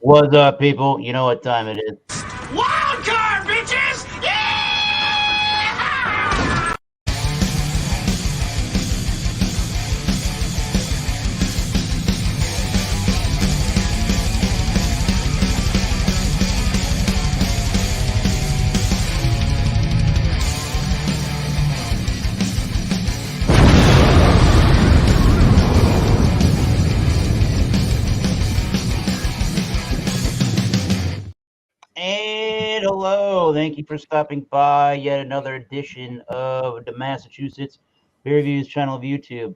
What's up, people? You know what time it is. Wild card, bitches! Yeah! And hello, thank you for stopping by yet another edition of the Massachusetts Beer Reviews channel of YouTube.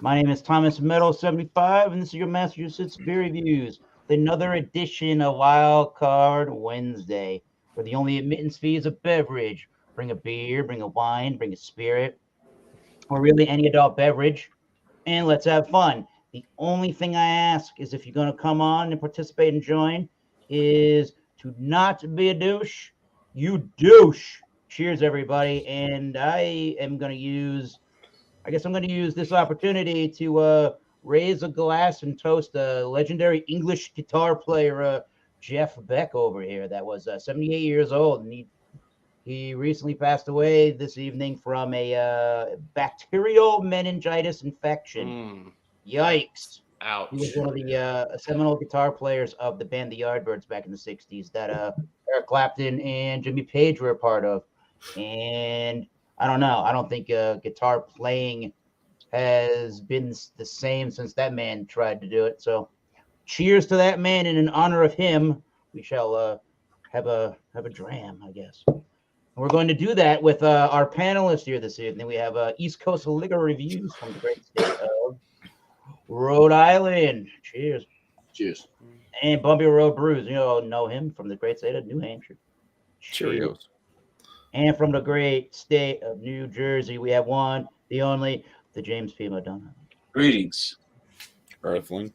My name is Thomas Meadow75, and this is your Massachusetts Beer Reviews, with another edition of Wild Card Wednesday, where the only admittance fee is a beverage. Bring a beer, bring a wine, bring a spirit, or really any adult beverage, and let's have fun. The only thing I ask is if you're going to come on and participate and join is to not be a douche. You douche. Cheers, everybody. And I am going to use, I guess I'm going to use this opportunity to raise a glass and toast a legendary English guitar player, Jeff Beck over here, that was 78 years old. And he recently passed away this evening from a bacterial meningitis infection. Yikes. Ouch. He was one of the seminal guitar players of the band the Yardbirds back in the 60s that Eric Clapton and Jimmy Page were a part of. And I don't know. I don't think guitar playing has been the same since that man tried to do it. So cheers to that man, and in honor of him, we shall have a dram, I guess. We're going to do that with our panelists here this evening. We have East Coast Liquor Reviews from the great state of Rhode Island. Cheers. Cheers. And Bumpy Road Brews. You all know him from the great state of New Hampshire. Cheerios. And from the great state of New Jersey, we have one, the only, the James P. Madonna. Greetings. Earthling.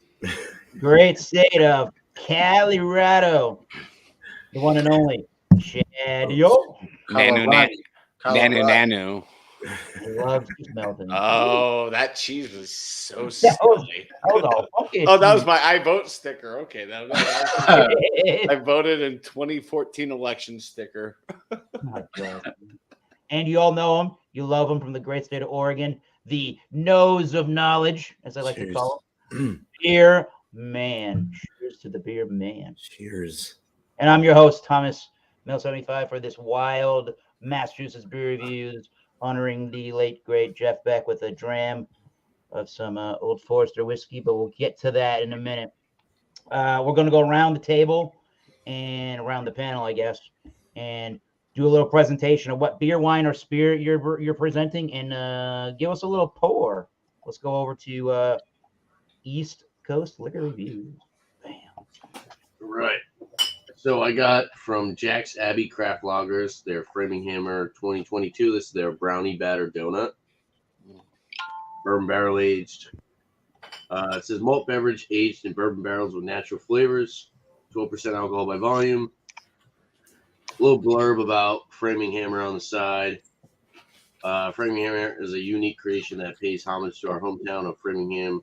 Great state of Colorado, the one and only Shadio. Nanu. He loves melting. Oh, that cheese was so That silly. was all funky. Oh, that was my I vote sticker. Okay, that was I voted in 2014 election sticker. Oh, God. And you all know him. You love him from the great state of Oregon. The nose of knowledge, as I like to call him. Beer man. Cheers to the beer man. Cheers. And I'm your host, Thomas Mill75, for this wild Massachusetts Beer Reviews, honoring the late, great Jeff Beck with a dram of some Old Forester whiskey, but we'll get to that in a minute. We're going to go around the table and around the panel, I guess, and do a little presentation of what beer, wine, or spirit you're presenting, and give us a little pour. Let's go over to East Coast Liquor Reviews. Bam. Right. So I got from Jack's Abbey Craft Lagers, their Framing Hammer 2022. This is their brownie batter donut. Bourbon barrel aged. It says malt beverage aged in bourbon barrels with natural flavors. 12% alcohol by volume. A little blurb about Framing Hammer on the side. Framing Hammer is a unique creation that pays homage to our hometown of Framingham,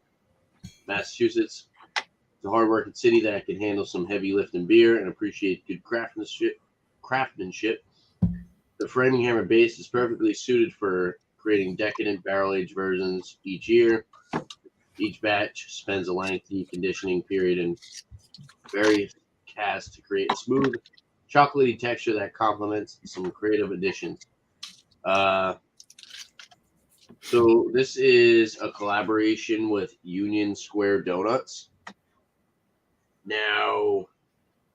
Massachusetts. It's a hard-working city that can handle some heavy lifting beer and appreciate good craftsmanship. The Framing Hammer base is perfectly suited for creating decadent barrel-aged versions each year. Each batch spends a lengthy conditioning period in various casks to create a smooth, chocolatey texture that complements some creative additions. So this is a collaboration with Union Square Donuts. Now,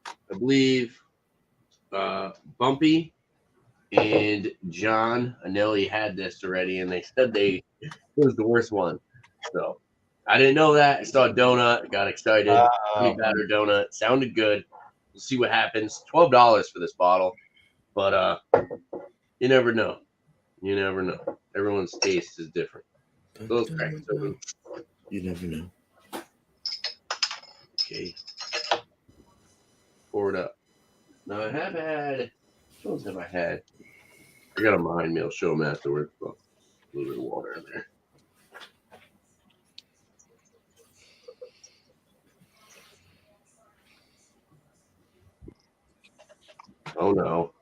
I believe Bumpy and John Anelli had this already, and they said it was the worst one. So I didn't know that. I saw a donut, got excited. Honey batter donut sounded good. We'll see what happens. $12 for this bottle, but you never know. You never know. Everyone's taste is different. So let's crack this open. You never know. Okay. Pour it up. Now I have had. What else have I had? I got them behind me. I'll show them afterwards. But a little bit of water in there. Oh no.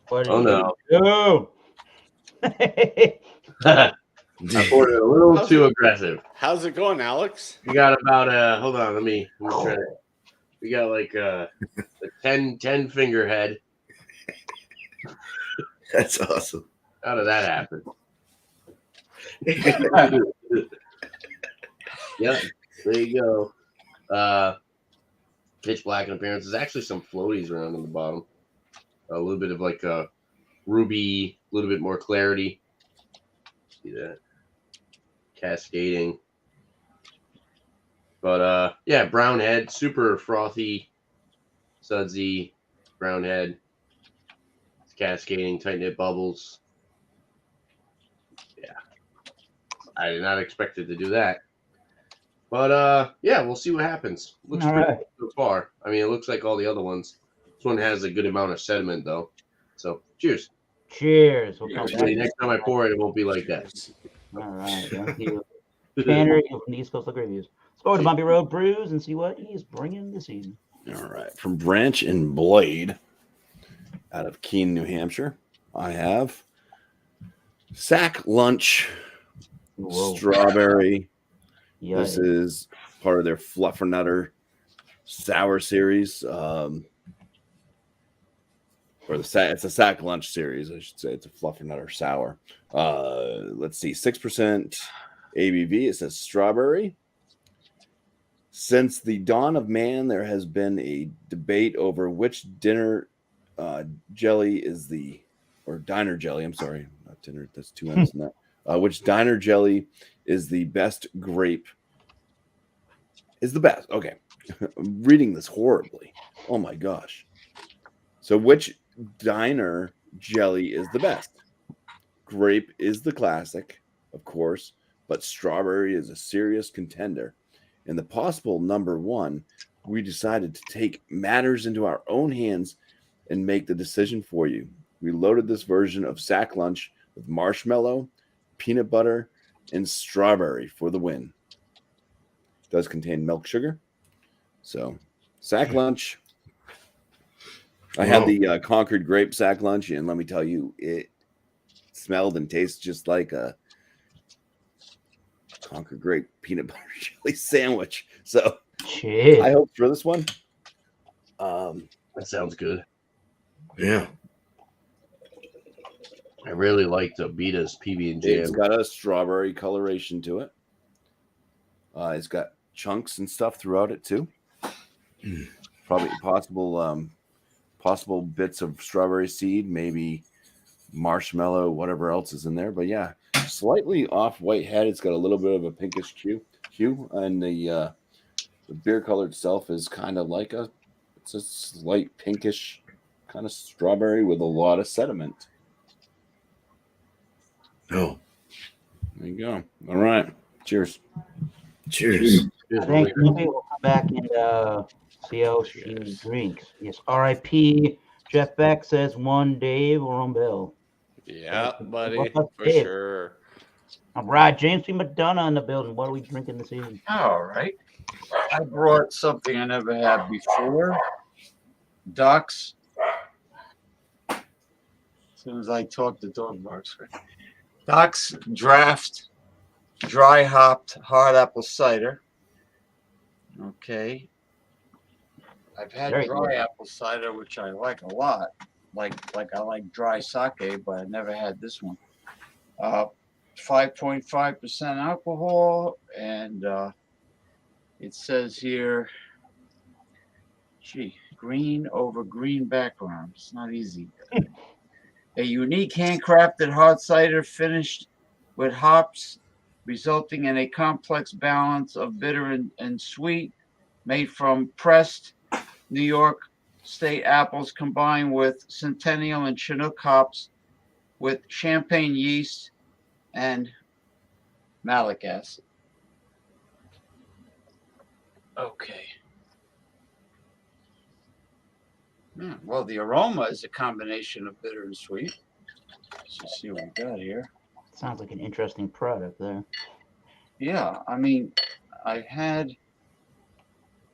What Oh no. no. I poured it a little How's too it- aggressive. How's it going, Alex? We got about hold on, let me try it. We got like a 10 finger head. That's awesome. How did that happen? Yep, there you go. Pitch black in appearance. There's actually some floaties around on the bottom. A little bit of like a ruby, a little bit more clarity. See that? Cascading. But yeah, brown head, super frothy, sudsy, brown head. It's cascading, tight knit bubbles. Yeah. I did not expect it to do that. But yeah, we'll see what happens. Looks All pretty right. good so far. I mean, it looks like all the other ones. This one has a good amount of sediment though. So cheers. Cheers. We'll come Hopefully back. next time I pour it won't be like that. All right. Thank you. Tanner from the East Coast Liquor Reviews. Let's go to Bumpy Road Brews and see what he's bringing this evening. All right. From Branch and Blade out of Keene, New Hampshire, I have Sack Lunch Whoa. Strawberry. Yeah. This is part of their Fluffernutter Sour series. It's a Sack Lunch series, I should say. It's a Fluffernutter Sour. Let's see, 6% ABV. It says strawberry. Since the dawn of man, there has been a debate over which diner jelly is the, or diner jelly. I'm sorry, not dinner. That's two N's in that. Which diner jelly is the best grape? Is the best. Okay, I'm reading this horribly. Oh my gosh. So which diner jelly is the best? Grape is the classic, of course, but strawberry is a serious contender. And the possible number one, we decided to take matters into our own hands and make the decision for you. We loaded this version of Sack Lunch with marshmallow, peanut butter, and strawberry for the win. It does contain milk sugar. So, Sack Lunch. I had the Concord Grape Sack Lunch, and let me tell you, it smelled and tastes just like a Concord Grape peanut butter jelly sandwich. So, Cheers. I hope for this one. That sounds good. Yeah. I really like the Beta's PB&J. It's got a strawberry coloration to it. It's got chunks and stuff throughout it too. Probably possible bits of strawberry seed, maybe marshmallow, whatever else is in there. But yeah, slightly off white head. It's got a little bit of a pinkish hue, and the beer color itself is kind of like it's a slight pinkish kind of strawberry with a lot of sediment. Oh, there you go. All right. Cheers. Cheers. I think maybe we'll come back and see how she drinks. Yes. R.I.P. Jeff Beck says one Dave Rombell. Yeah, buddy, Well, for Dave. sure. All right, James P. McDonough in the building. What are we drinking this evening? All right. I brought something I never had before. Ducks. As soon as I talk, the dog barks. Ducks Draft Dry Hopped Hard Apple Cider. Okay. I've had Very dry good. apple cider, which I like a lot. Like I like dry sake, but I never had this one. 5.5% alcohol, and it says here, green over green background. It's not easy. A unique handcrafted hard cider finished with hops, resulting in a complex balance of bitter and sweet, made from pressed New York State apples combined with Centennial and Chinook hops with champagne yeast and malic acid. Okay. Well, the aroma is a combination of bitter and sweet. Let's just see what we got here. Sounds like an interesting product there. Yeah, I mean, I've had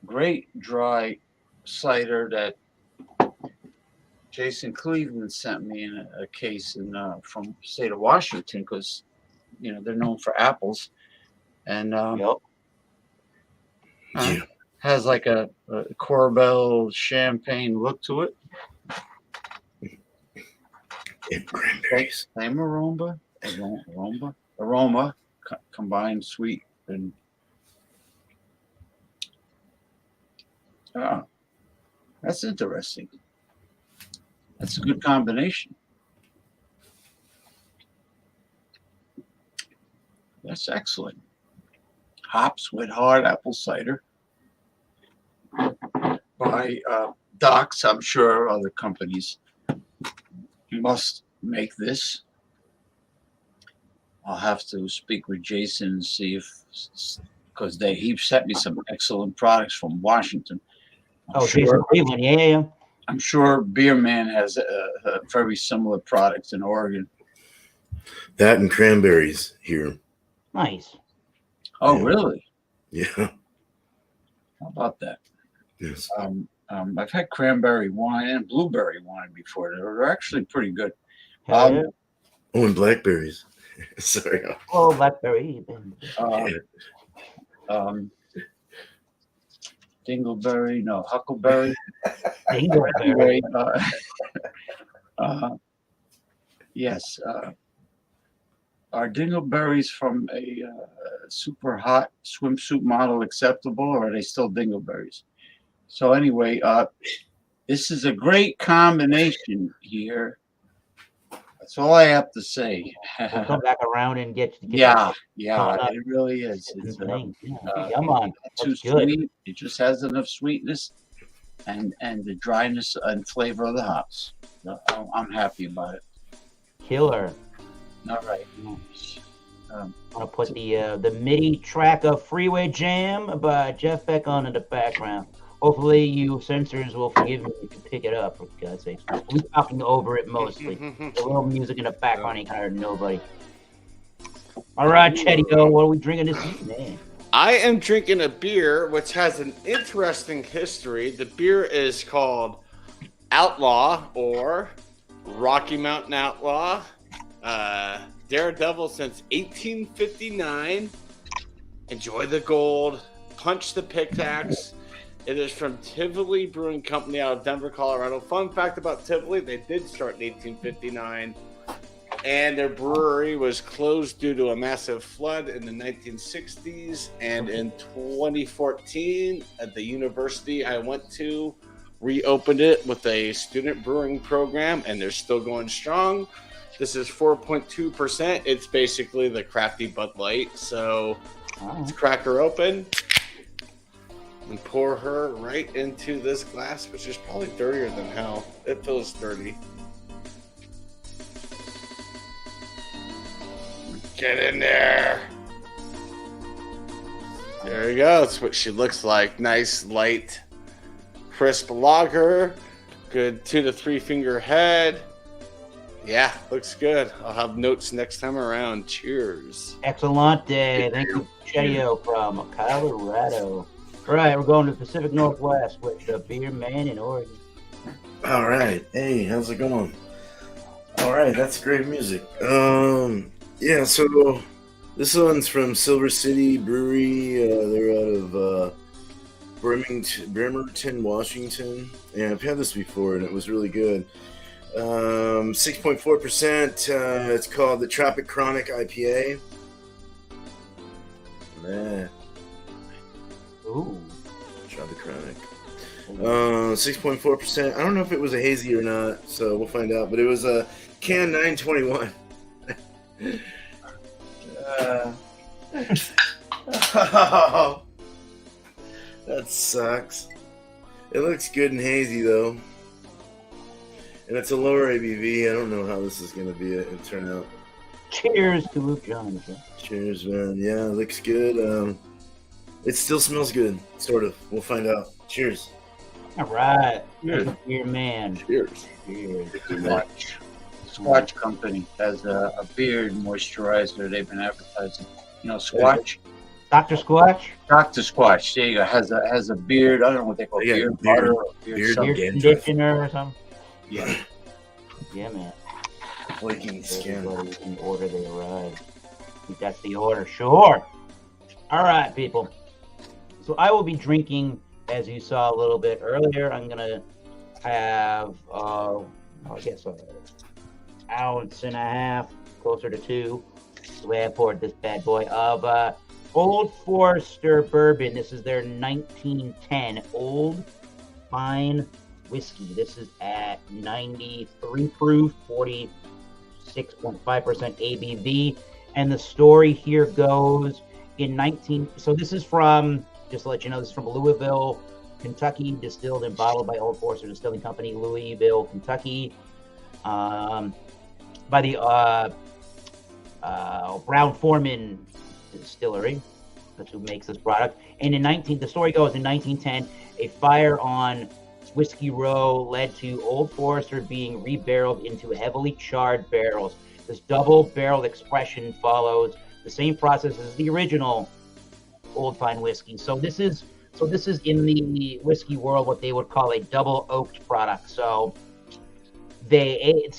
great dry cider that Jason Cleveland sent me in a case from the state of Washington because, they're known for apples. And Yep. has like a Corbel champagne look to it. And cranberries. Same aroma combined sweet and that's interesting. That's a good combination. That's excellent. Hops with hard apple cider by Doc's. I'm sure other companies must make this. I'll have to speak with Jason and see if, because he sent me some excellent products from Washington. Jason Cleveland, yeah. I'm sure Beer Man has very similar products in Oregon. That and cranberries here. Nice. Oh, really? Yeah. How about that? Yes. I've had cranberry wine and blueberry wine before. They're actually pretty good. Yeah. Oh, and blackberries. Sorry. Oh, blackberry. Dingleberry, no, huckleberry. Dingleberry. Yes. Are dingleberries from a super hot swimsuit model acceptable, or are they still dingleberries? So anyway, this is a great combination here. That's all I have to say. We'll come back around and get Yeah, it really is. It's come on. too sweet. It just has enough sweetness and the dryness and flavor of the hops. I'm happy about it. Killer. All right. I'm gonna put the MIDI track of Freeway Jam by Jeff Beck on in the background. Hopefully you censors will forgive me if you pick it up, for God's sake. We're talking over it mostly. The little music in the background ain't gonna hurt nobody. All right, Chedio, what are we drinking this evening? I am drinking a beer which has an interesting history. The beer is called Outlaw, or Rocky Mountain Outlaw. Daredevil since 1859. Enjoy the gold. Punch the pickaxe. It is from Tivoli Brewing Company out of Denver, Colorado. Fun fact about Tivoli, they did start in 1859. And their brewery was closed due to a massive flood in the 1960s. And in 2014, at the university I went to, reopened it with a student brewing program, and they're still going strong. This is 4.2%. It's basically the crafty Bud Light. So let's crack her open and pour her right into this glass, which is probably dirtier than hell. It feels dirty. Get in there. There you go. That's what she looks like. Nice, light, crisp lager. Good 2 to 3 finger head. Yeah, looks good. I'll have notes next time around. Cheers. Excellent day. Thank you, Chedio from Colorado. All right, we're going to the Pacific Northwest with the Beer Man in Oregon. All right. Hey, how's it going? All right, that's great music. Yeah, so this one's from Silver City Brewery. They're out of Bremerton, Washington. And I've had this before, and it was really good. 6.4%. It's called the Tropic Chronic IPA. Man. Ooh. Tropic Chronic. 6.4%. I don't know if it was a hazy or not, so we'll find out. But it was a can 921. Oh, that sucks. It looks good and hazy though, and it's a lower ABV. I don't know how this is going to be turn out. Cheers to Luke Jones. Cheers, man. Yeah, it looks good. It still smells good, sort of. We'll find out. Cheers. All right. Cheers. Beer Man. Cheers. Cheers. Squatch Company has a beard moisturizer they've been advertising. You know, Squatch. Dr. Squatch? Dr. Squatch. There you go. Has a beard. I don't know what they call it. Beard butter or beard beard something. Conditioner or something. Yeah. Yeah, man. Flaking skin. Everybody in the order they arrive. I think that's the order. Sure. All right, people. So I will be drinking, as you saw a little bit earlier. I'm gonna have, I guess, an ounce and a half, closer to 2. The way I poured this bad boy of Old Forester bourbon. This is their 1910 Old Fine Whiskey. This is at 93 proof, 46.5% ABV. And the story here goes so this is from, just to let you know, this is from Louisville, Kentucky, distilled and bottled by Old Forester Distilling Company, Louisville, Kentucky, by the Brown-Forman Distillery. That's who makes this product. And the story goes, in 1910, a fire on Whiskey Row led to Old Forester being rebarreled into heavily charred barrels. This double-barreled expression follows the same process as the original Old Fine Whiskey. So this is in the whiskey world what they would call a double oaked product. So they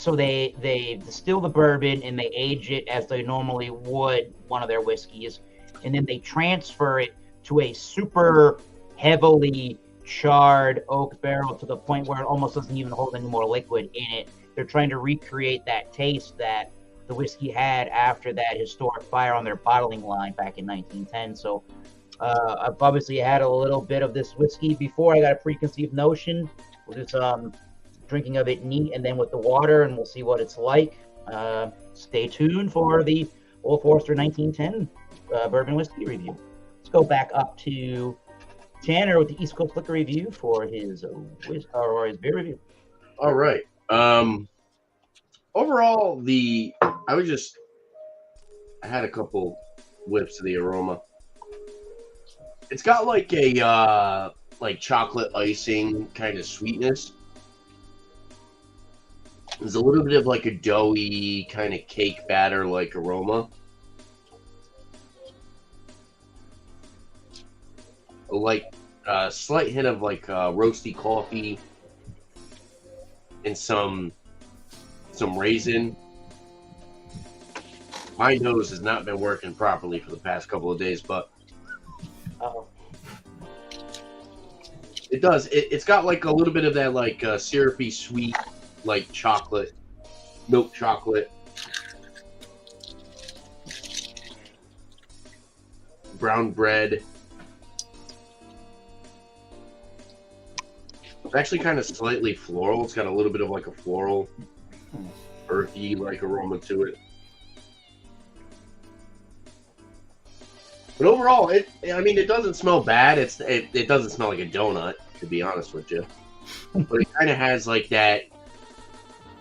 distill the bourbon and they age it as they normally would one of their whiskeys, and then they transfer it to a super heavily charred oak barrel to the point where it almost doesn't even hold any more liquid in it. They're trying to recreate that taste that the whiskey had after that historic fire on their bottling line back in 1910. So I've obviously had a little bit of this whiskey before. I got a preconceived notion. We'll do drinking of it neat and then with the water, and we'll see what it's like. Stay tuned for the Old Forester 1910 bourbon whiskey review. Let's go back up to Tanner with the East Coast Liquor Review for his his beer review. All right. Overall, I had a couple whiffs of the aroma. It's got like a like chocolate icing kind of sweetness. There's a little bit of like a doughy kind of cake batter like aroma. Like a slight hint of like roasty coffee and some raisin. My nose has not been working properly for the past couple of days, but it does. It's got like a little bit of that like syrupy sweet, like chocolate, milk chocolate, brown bread. It's actually kind of slightly floral. It's got a little bit of like a floral, earthy like aroma to it. But overall, it doesn't smell bad. It doesn't smell like a donut, to be honest with you. But it kind of has like that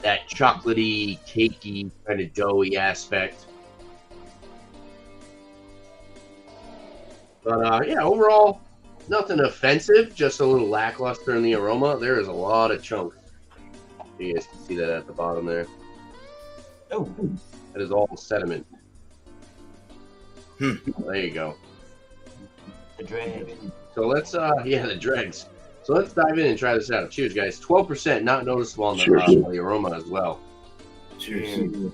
chocolatey, cakey, kind of doughy aspect. But yeah, overall, nothing offensive, just a little lackluster in the aroma. There is a lot of chunk. You guys can see that at the bottom there. Oh, that is all sediment. There you go. The dregs. So let's, the dregs. So let's dive in and try this out. Cheers, guys. 12%, not noticeable on the aroma as well. Cheers.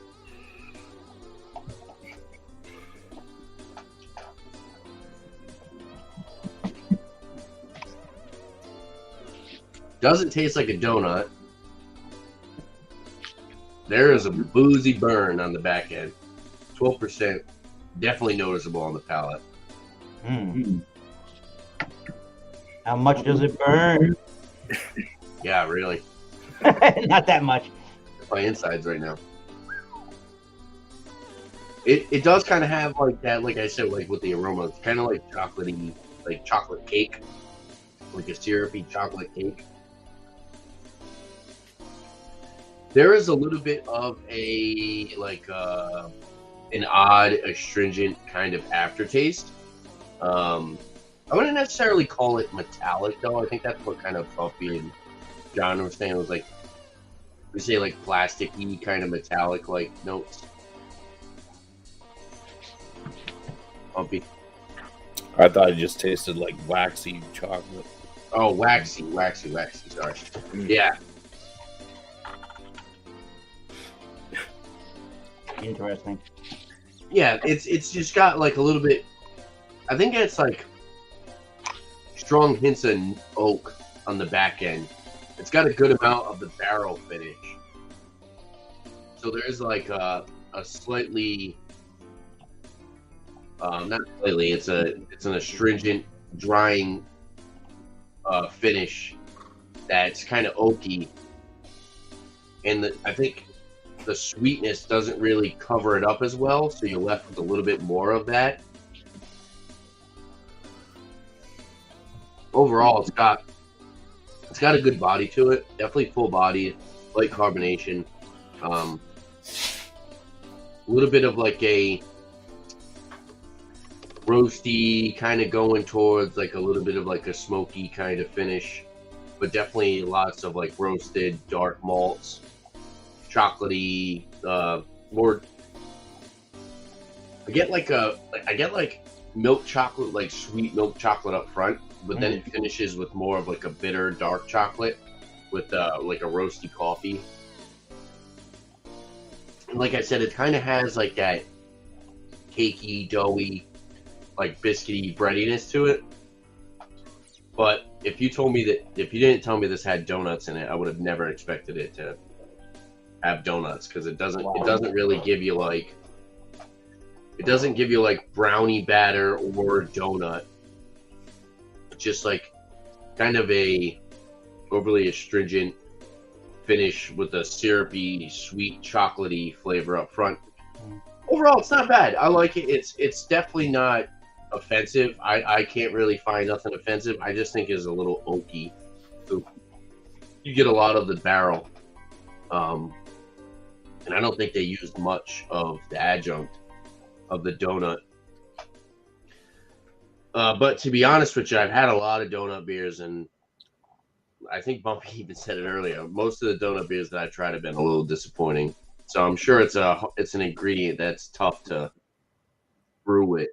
Doesn't taste like a donut. There is a boozy burn on the back end. 12%, definitely noticeable on the palate. How much does it burn? Yeah, really. Not that much. My insides right now. It does kind of have like that, like I said, like with the aroma, it's kind of like chocolatey, like chocolate cake, like a syrupy chocolate cake. There is a little bit of a like an odd astringent kind of aftertaste. I wouldn't necessarily call it metallic though. I think that's what kind of Buffy and John was saying, was like, we say like plasticky kind of metallic like notes. Bumpy. I thought it just tasted like waxy chocolate. Oh, waxy. Sorry. Yeah. Interesting. Yeah, it's just got like a little bit. I think it's like strong hints of oak on the back end. It's got a good amount of the barrel finish. So there's like a slightly, not slightly. It's an astringent drying finish that's kind of oaky, and I think the sweetness doesn't really cover it up as well, so you're left with a little bit more of that. Overall, it's got a good body to it. Definitely full body, light carbonation. A little bit of like a roasty kind of going towards like a little bit of like a smoky kind of finish, but definitely lots of like roasted dark malts, chocolatey, more. I get like milk chocolate, like sweet milk chocolate up front, but then it finishes with more of like a bitter dark chocolate with like a roasty coffee. And like I said, it kind of has like that cakey, doughy, like biscuity breadiness to it. But if you didn't tell me this had donuts in it, I would have never expected it to have donuts, because it doesn't really give you like, it doesn't give you like brownie batter or donut. Just like kind of a overly astringent finish with a syrupy, sweet, chocolatey flavor up front. Overall, it's not bad. I like it. It's definitely not offensive. I can't really find nothing offensive. I just think it's a little oaky. So you get a lot of the barrel. And I don't think they used much of the adjunct of the donut. But to be honest with you, I've had a lot of donut beers, and I think Bumpy even said it earlier. Most of the donut beers that I tried have been a little disappointing. So I'm sure it's an ingredient that's tough to brew it.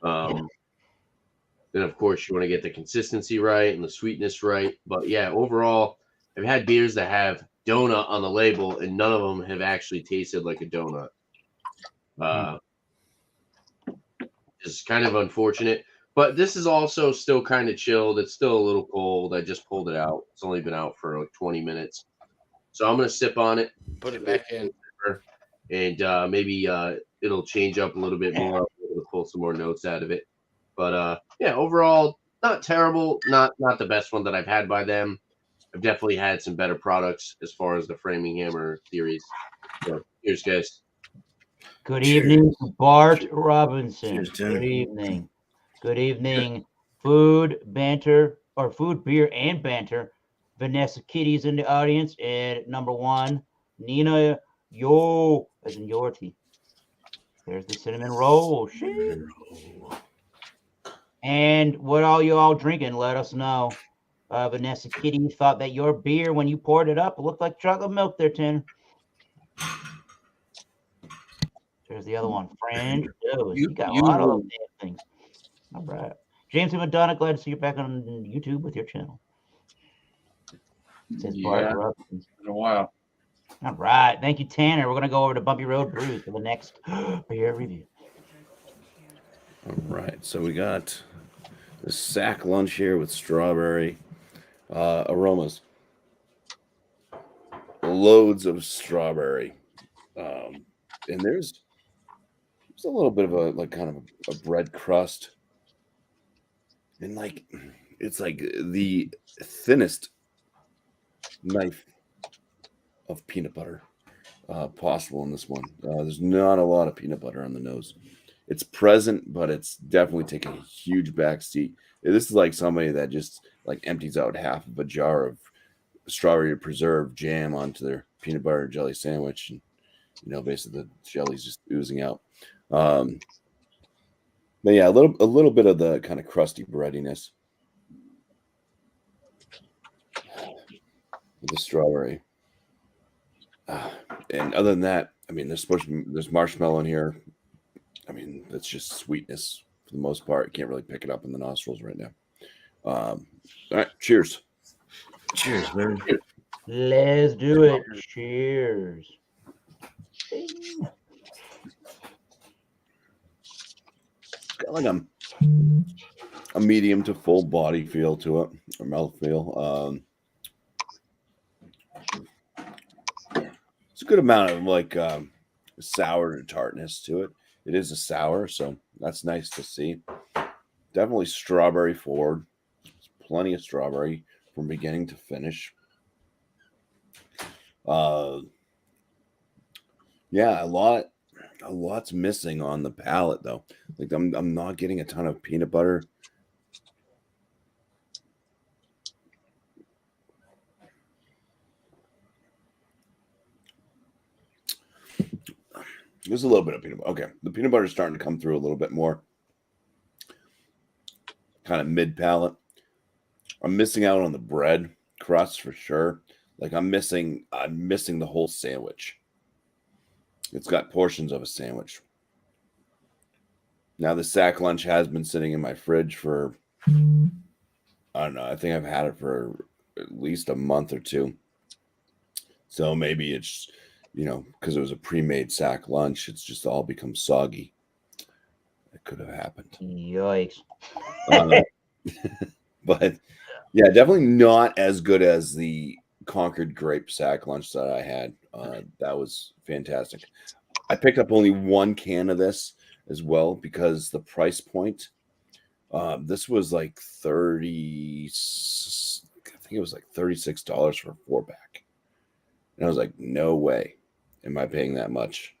Then of course you want to get the consistency right and the sweetness right. But yeah, overall, I've had beers that have donut on the label, and none of them have actually tasted like a donut. It's kind of unfortunate. But this is also still kind of chilled. It's still a little cold. I just pulled it out. It's only been out for like 20 minutes. So I'm going to sip on it. Put it back in. And maybe it'll change up a little bit more. I'll be able to pull some more notes out of it. But yeah, overall, not terrible. Not the best one that I've had by them. I've definitely had some better products as far as the Framing Hammer series. So here's guys. Good evening, Bart Robinson. Cheers, Tim. Good evening. Good evening, food, banter, or food, beer, and banter. Vanessa Kitty's in the audience. And number one, Nina Yo, as in Yorty. There's the cinnamon roll. Shit. And what all you all drinking, let us know. Vanessa Kitty thought that your beer, when you poured it up, it looked like chocolate milk there, Tim. There's the other one, French. You got a lot of those damn things. All right. James and Madonna, glad to see you back on YouTube with your channel. Says Bart Robinson. It's been a while. All right. Thank you, Tanner. We're going to go over to Bumpy Road Brews for the next beer review. All right. So we got the sack lunch here with strawberry aromas. Loads of strawberry. And there's a little bit of a like kind of a bread crust. And like it's like the thinnest knife of peanut butter possible in this one. There's not a lot of peanut butter on the nose. It's present, but it's definitely taking a huge backseat. This is like somebody that just like empties out half of a jar of strawberry preserved jam onto their peanut butter jelly sandwich, and basically the jelly's just oozing out. But yeah, a little bit of the kind of crusty breadiness with the strawberry. And other than that, I mean, there's marshmallow in here. I mean, that's just sweetness for the most part. You can't really pick it up in the nostrils right now. All right, cheers. Cheers, man. Let's do it. Cheers. like a medium to full body feel to it, or mouth feel. It's a good amount of like sour to tartness to it. It is a sour, so that's nice to see. Definitely strawberry forward. There's plenty of strawberry from beginning to finish. Yeah, a lot's missing on the palate though. Like I'm not getting a ton of peanut butter. There's a little bit of peanut butter. Okay, the peanut butter is starting to come through a little bit more. Kind of mid palate. I'm missing out on the bread crust for sure. Like I'm missing the whole sandwich. It's got portions of a sandwich. Now the sack lunch has been sitting in my fridge for, I don't know, I think I've had it for at least a month or two. So maybe it's, because it was a pre-made sack lunch, it's just all become soggy. It could have happened. Yikes. But yeah, definitely not as good as the Concord grape sack lunch that I had. That was fantastic. I picked up only one can of this as well because the price point. This was like I think it was like $36 for a 4-pack. And I was like, no way am I paying that much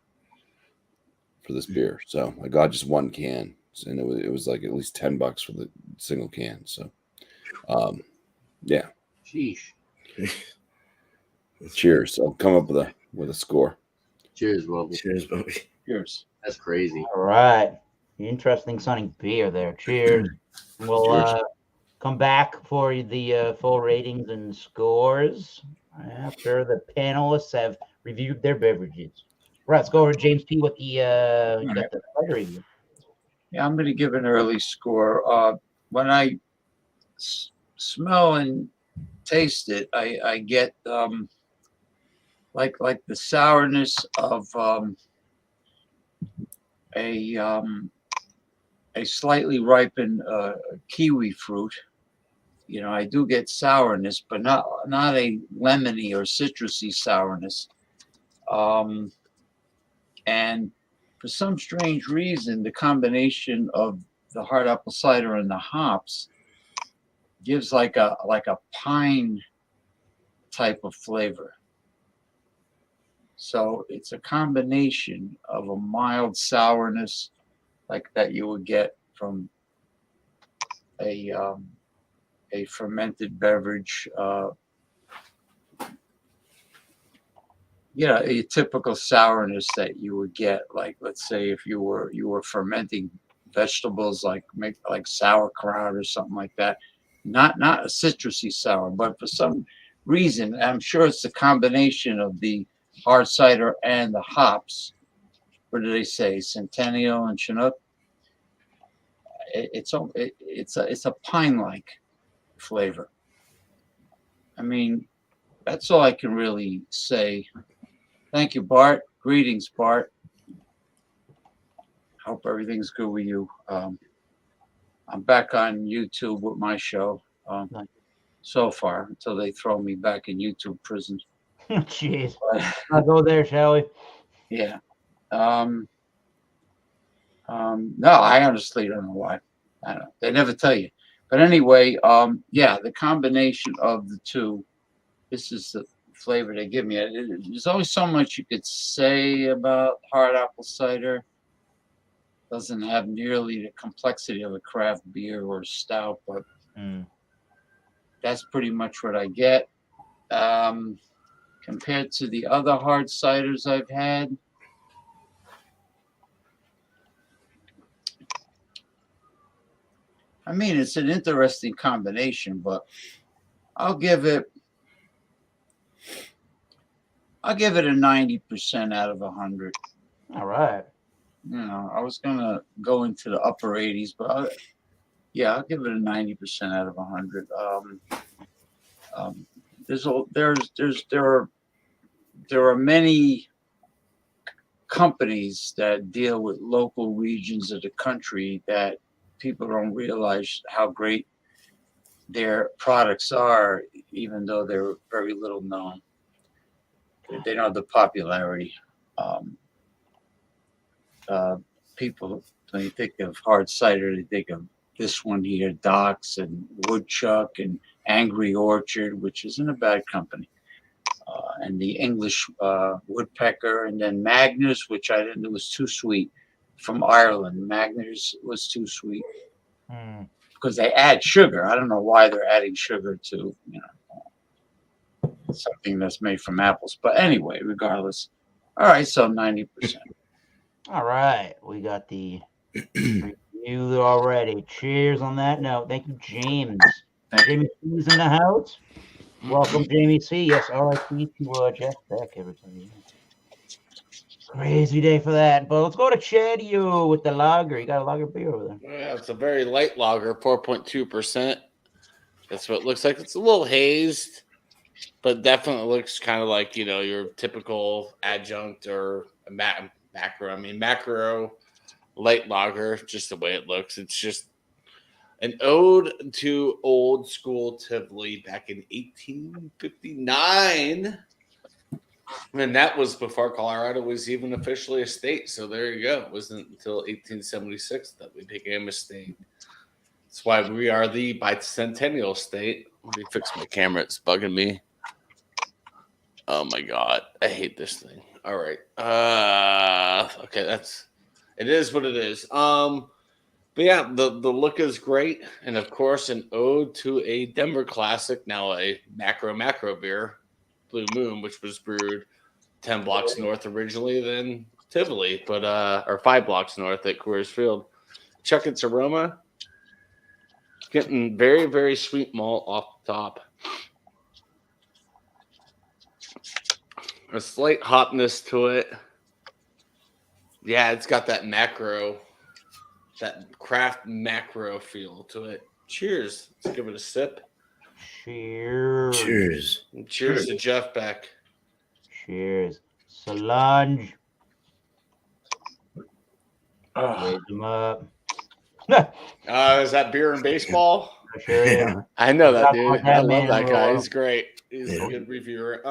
for this beer. So I got just one can, and it was like at least $10 for the single can. So yeah. Sheesh. Cheers. I'll come up with a score. Cheers, Bobby. Cheers, Bobby. Cheers. That's crazy. All right. Interesting sounding beer there. Cheers. We'll come back for the full ratings and scores after the panelists have reviewed their beverages. Right, let's go over to James P. with the got the cider review. Yeah, I'm going to give an early score. When I smell and taste it, I get like the sourness of a slightly ripened kiwi fruit. I do get sourness, but not a lemony or citrusy sourness. And for some strange reason, the combination of the hard apple cider and the hops gives like a pine type of flavor. So it's a combination of a mild sourness like that you would get from a fermented beverage. A typical sourness that you would get, like let's say if you were fermenting vegetables like sauerkraut or something like that. Not a citrusy sour, but for some reason, I'm sure it's the combination of the hard cider and the hops. What do they say? Centennial and Chinook. It's a pine-like flavor. I mean, that's all I can really say. Thank you, Bart. Greetings, Bart. Hope everything's good with you. I'm back on YouTube with my show so far until they throw me back in YouTube prison. Jeez. I'll go there, shall we? Yeah. No, I honestly don't know why. I don't know. They never tell you. But anyway, the combination of the two, this is the flavor they give me. There's always so much you could say about hard apple cider. Doesn't have nearly the complexity of a craft beer or stout, but that's pretty much what I get. Compared to the other hard ciders I've had, I mean, it's an interesting combination, but I'll give it a 90% out of 100. All right. I was gonna go into the upper 80s, but I'll give it a 90% out of 100. There are many companies that deal with local regions of the country that people don't realize how great their products are, even though they're very little known. They don't have the popularity. People, when you think of hard cider, they think of this one here, Doc's and Woodchuck and Angry Orchard, which isn't a bad company. And the English Woodpecker, and then Magnus, which I didn't know was too sweet, from Ireland. Magnus was too sweet because they add sugar. I don't know why they're adding sugar to something that's made from apples. But anyway, regardless. All right, so 90%. All right, we got the review already. Cheers on that note. Thank you, James. Jamie C's in the house. Welcome, Jamie C. Yes, RIP to Jeff Beck, everybody. Crazy day for that. But let's go to Chadio with the lager. You got a lager beer over there. Yeah, it's a very light lager, 4.2%. That's what it looks like. It's a little hazed, but definitely looks kind of like, your typical adjunct or a macro. I mean, macro light lager, just the way it looks. It's just an ode to old school Tivoli back in 1859. And that was before Colorado was even officially a state. So there you go. It wasn't until 1876 that we became a state. That's why we are the bicentennial state. Let me fix my camera. It's bugging me. Oh, my God. I hate this thing. All right. Okay, it is what it is. But yeah, the look is great. And of course, an ode to a Denver classic, now a macro beer, Blue Moon, which was brewed 10 blocks north originally than Tivoli, but or 5 blocks north at Coors Field. Check its aroma. Getting very, very sweet malt off the top. A slight hopness to it. Yeah, it's got that craft macro feel to it. Cheers. Let's give it a sip. Cheers. Cheers. Cheers to Jeff Beck. Cheers. Solange. Raise them up. Is that beer and baseball? Sure is. Yeah. I know that Stop dude. like I that, love man. that guy. He's great. He's Yeah. a good reviewer.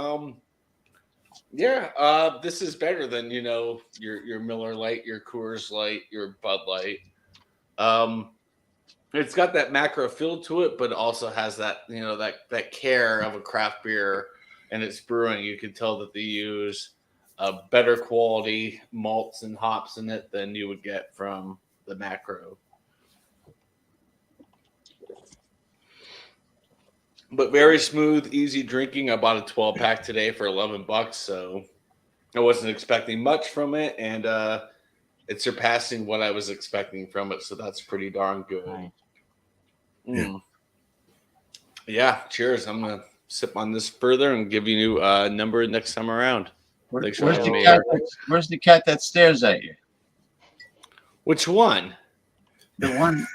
This is better than your Miller Lite, your Coors Light, your Bud Light. It's got that macro feel to it, but also has that that care of a craft beer and its brewing. You can tell that they use better quality malts and hops in it than you would get from the macro. But very smooth, easy drinking. I bought a 12-pack today for $11, so I wasn't expecting much from it, and it's surpassing what I was expecting from it, so that's pretty darn good. Nice. Yeah, cheers. I'm going to sip on this further and give you a number next time around. Where's the cat that stares at you? Which one? The one.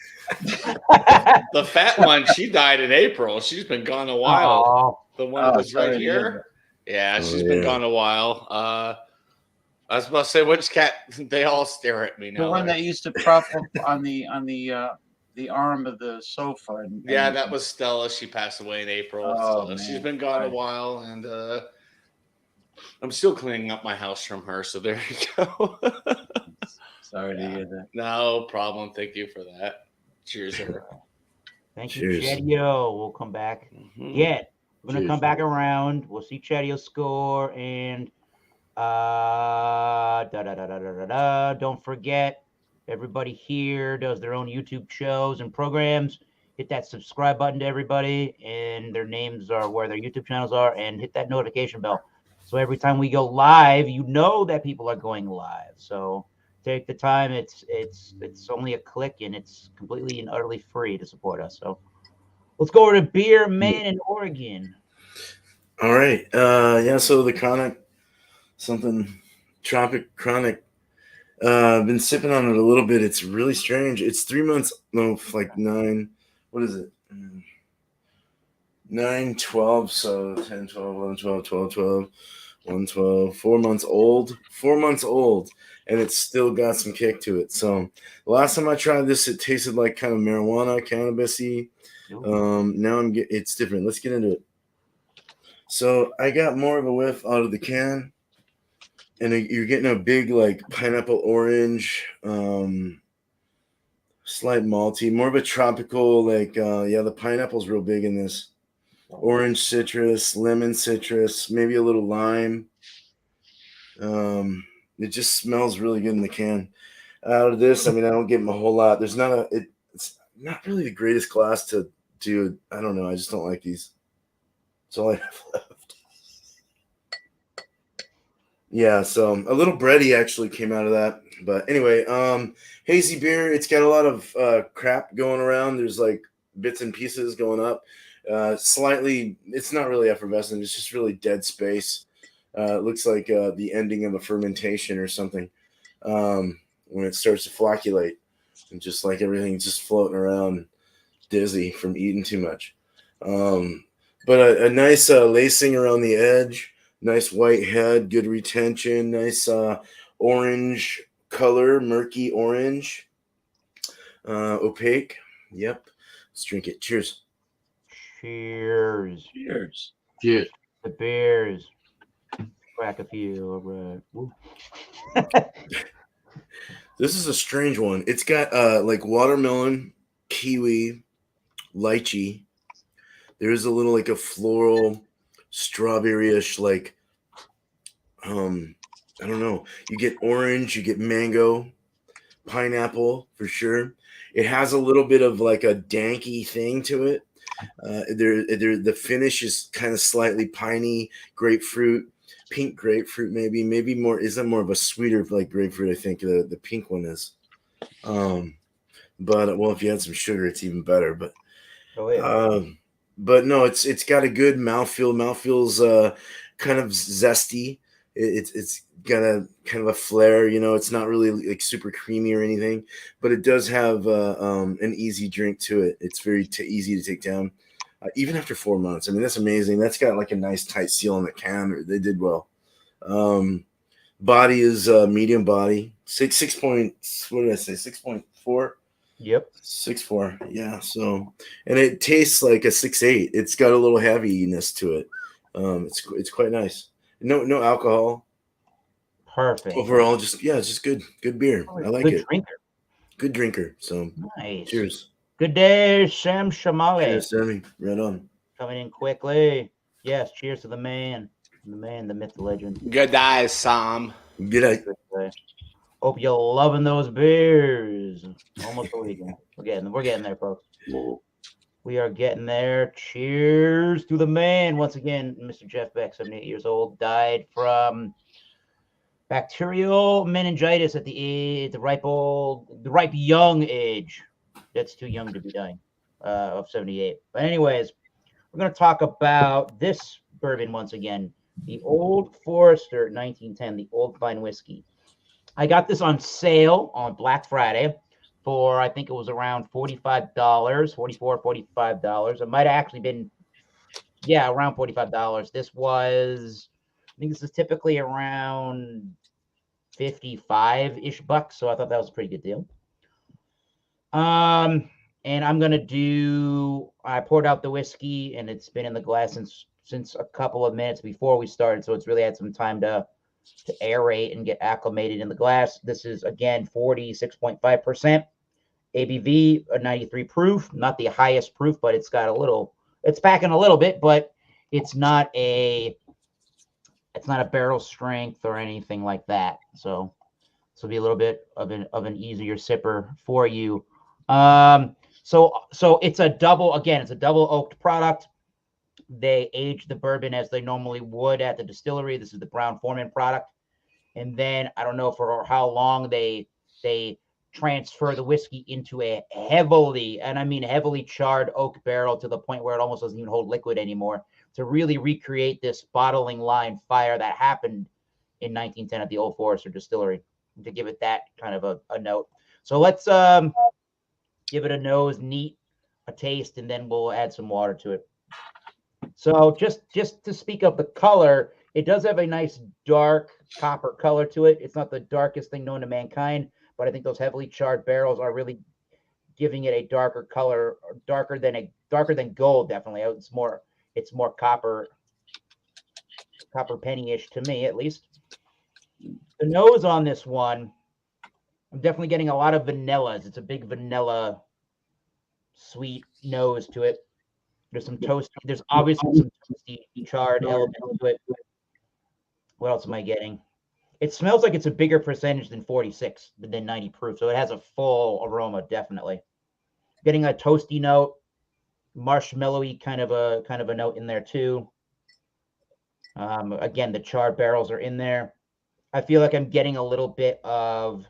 The fat one, she died in April. She's been gone a while. Oh, The one that was right here. Yeah. Yeah, she's been gone a while. I was about to say, which cat? They all stare at me now. The one that used to prop up on the arm of the sofa. Yeah, that was Stella. She passed away in April. Oh, So man. she's been gone a while, and I'm still cleaning up my house from her. So there you go. Sorry to hear that. No problem. Thank you for that. Cheers, sir. thank you, Cheers. Chadio. We'll come back. Mhm. Yeah, we're gonna Cheers, come back around. We'll see Chadio's score and don't forget, everybody here does their own YouTube shows and programs. Hit that subscribe button to everybody, and their names are where their YouTube channels are, and hit that notification bell. So every time we go live, you know that people are going live. So take the time. It's only a click, and it's completely and utterly free to support us. So let's go over to Beer Man in Oregon. All right. So the chronic, tropic chronic. I've been sipping on it a little bit. It's really strange. It's 3 months, no, like 9. What is it? 9, 12. So 10, 12, 11, 12, 12, 12. 112, 4 months old. 4 months old, and it's still got some kick to it. So the last time I tried this, it tasted like kind of marijuana, cannabis-y. Now it's different. Let's get into it. So I got more of a whiff out of the can, and you're getting a big like pineapple orange, slight malty, more of a tropical, like the pineapple's real big in this. Orange citrus, lemon citrus, maybe a little lime. It just smells really good in the can. Out of this, I mean, I don't get them a whole lot. It's not really the greatest glass to do. I don't know. I just don't like these. That's all I have left. Yeah, so a little bready actually came out of that. But anyway, hazy beer. It's got a lot of crap going around. There's like bits and pieces going up. Slightly, it's not really effervescent. It's just really dead space. It looks like the ending of a fermentation or something when it starts to flocculate, and just like everything's just floating around, dizzy from eating too much. But a nice lacing around the edge. Nice white head, good retention, nice orange color, murky orange, opaque. Yep. Let's drink it. Cheers. Cheers. Cheers. Cheers. The beers. Crack a few. All right. This is a strange one. It's got like watermelon, kiwi, lychee. There's a little like a floral, strawberry-ish, like I don't know. You get orange, you get mango, pineapple for sure. It has a little bit of like a danky thing to it. The finish is kind of slightly piney, grapefruit, pink grapefruit, maybe more. Isn't more of a sweeter like grapefruit? I think the pink one is. But well, if you had some sugar, it's even better. But but no, it's got a good mouthfeel. Mouthfeel's kind of zesty. It's got a kind of a flair. You know, it's not really like super creamy or anything, but it does have an easy drink to it. It's very easy to take down, even after 4 months. I mean, that's amazing. That's got like a nice tight seal on the can. They did well. Body is medium body. 6 point. What did I say? 6.4. Yep. 6.4. Yeah. So, and it tastes like a 6.8. It's got a little heaviness to it. It's quite nice. No alcohol. Perfect. Overall, it's just good beer. I like it. Drinker. Good drinker. So Nice. Cheers. Good day, Sam Shamali. Cheers, Sammy. Right on. Coming in quickly. Yes, cheers to the man. The man, the myth, the legend. Good day, Sam. Good night. Hope you're loving those beers. Almost a weekend. We're getting there, folks. We are getting there. Cheers to the man. Once again, Mr. Jeff Beck, 78 years old, died from bacterial meningitis at the ripe young age. That's too young to be dying of 78. But anyways, we're going to talk about this bourbon once again. The Old Forester 1910, the Old Fine Whiskey. I got this on sale on Black Friday for, I think it was around $45, $45. It might have actually been, around $45. I think this is typically around 55-ish bucks, so I thought that was a pretty good deal. And I poured out the whiskey, and it's been in the glass since a couple of minutes before we started, so it's really had some time to aerate and get acclimated in the glass. This is, again, 46.5% ABV, a 93 proof, not the highest proof, but it's packing a little bit, but it's not a barrel strength or anything like that. So this will be a little bit of an easier sipper for you. So it's a double oaked product. They age the bourbon as they normally would at the distillery. This is the Brown-Forman product. And then I don't know for how long they transfer the whiskey into a heavily charred oak barrel to the point where it almost doesn't even hold liquid anymore, to really recreate this bottling line fire that happened in 1910 at the Old Forester Distillery, to give it that kind of a note. So let's give it a nose, neat, a taste, and then we'll add some water to it. So just to speak of the color, It does have a nice dark copper color to it. It's not the darkest thing known to mankind, but I think those heavily charred barrels are really giving it a darker color, darker than gold. Definitely, it's more copper penny-ish to me, at least. The nose on this one, I'm definitely getting a lot of vanillas. It's a big vanilla, sweet nose to it. There's some toasty. There's obviously some toasty charred element to it. What else am I getting? It smells like it's a bigger percentage than 46, than 90 proof. So it has a full aroma, definitely. Getting a toasty note, marshmallowy kind of a note in there too. Again, the charred barrels are in there. I feel like I'm getting a little bit of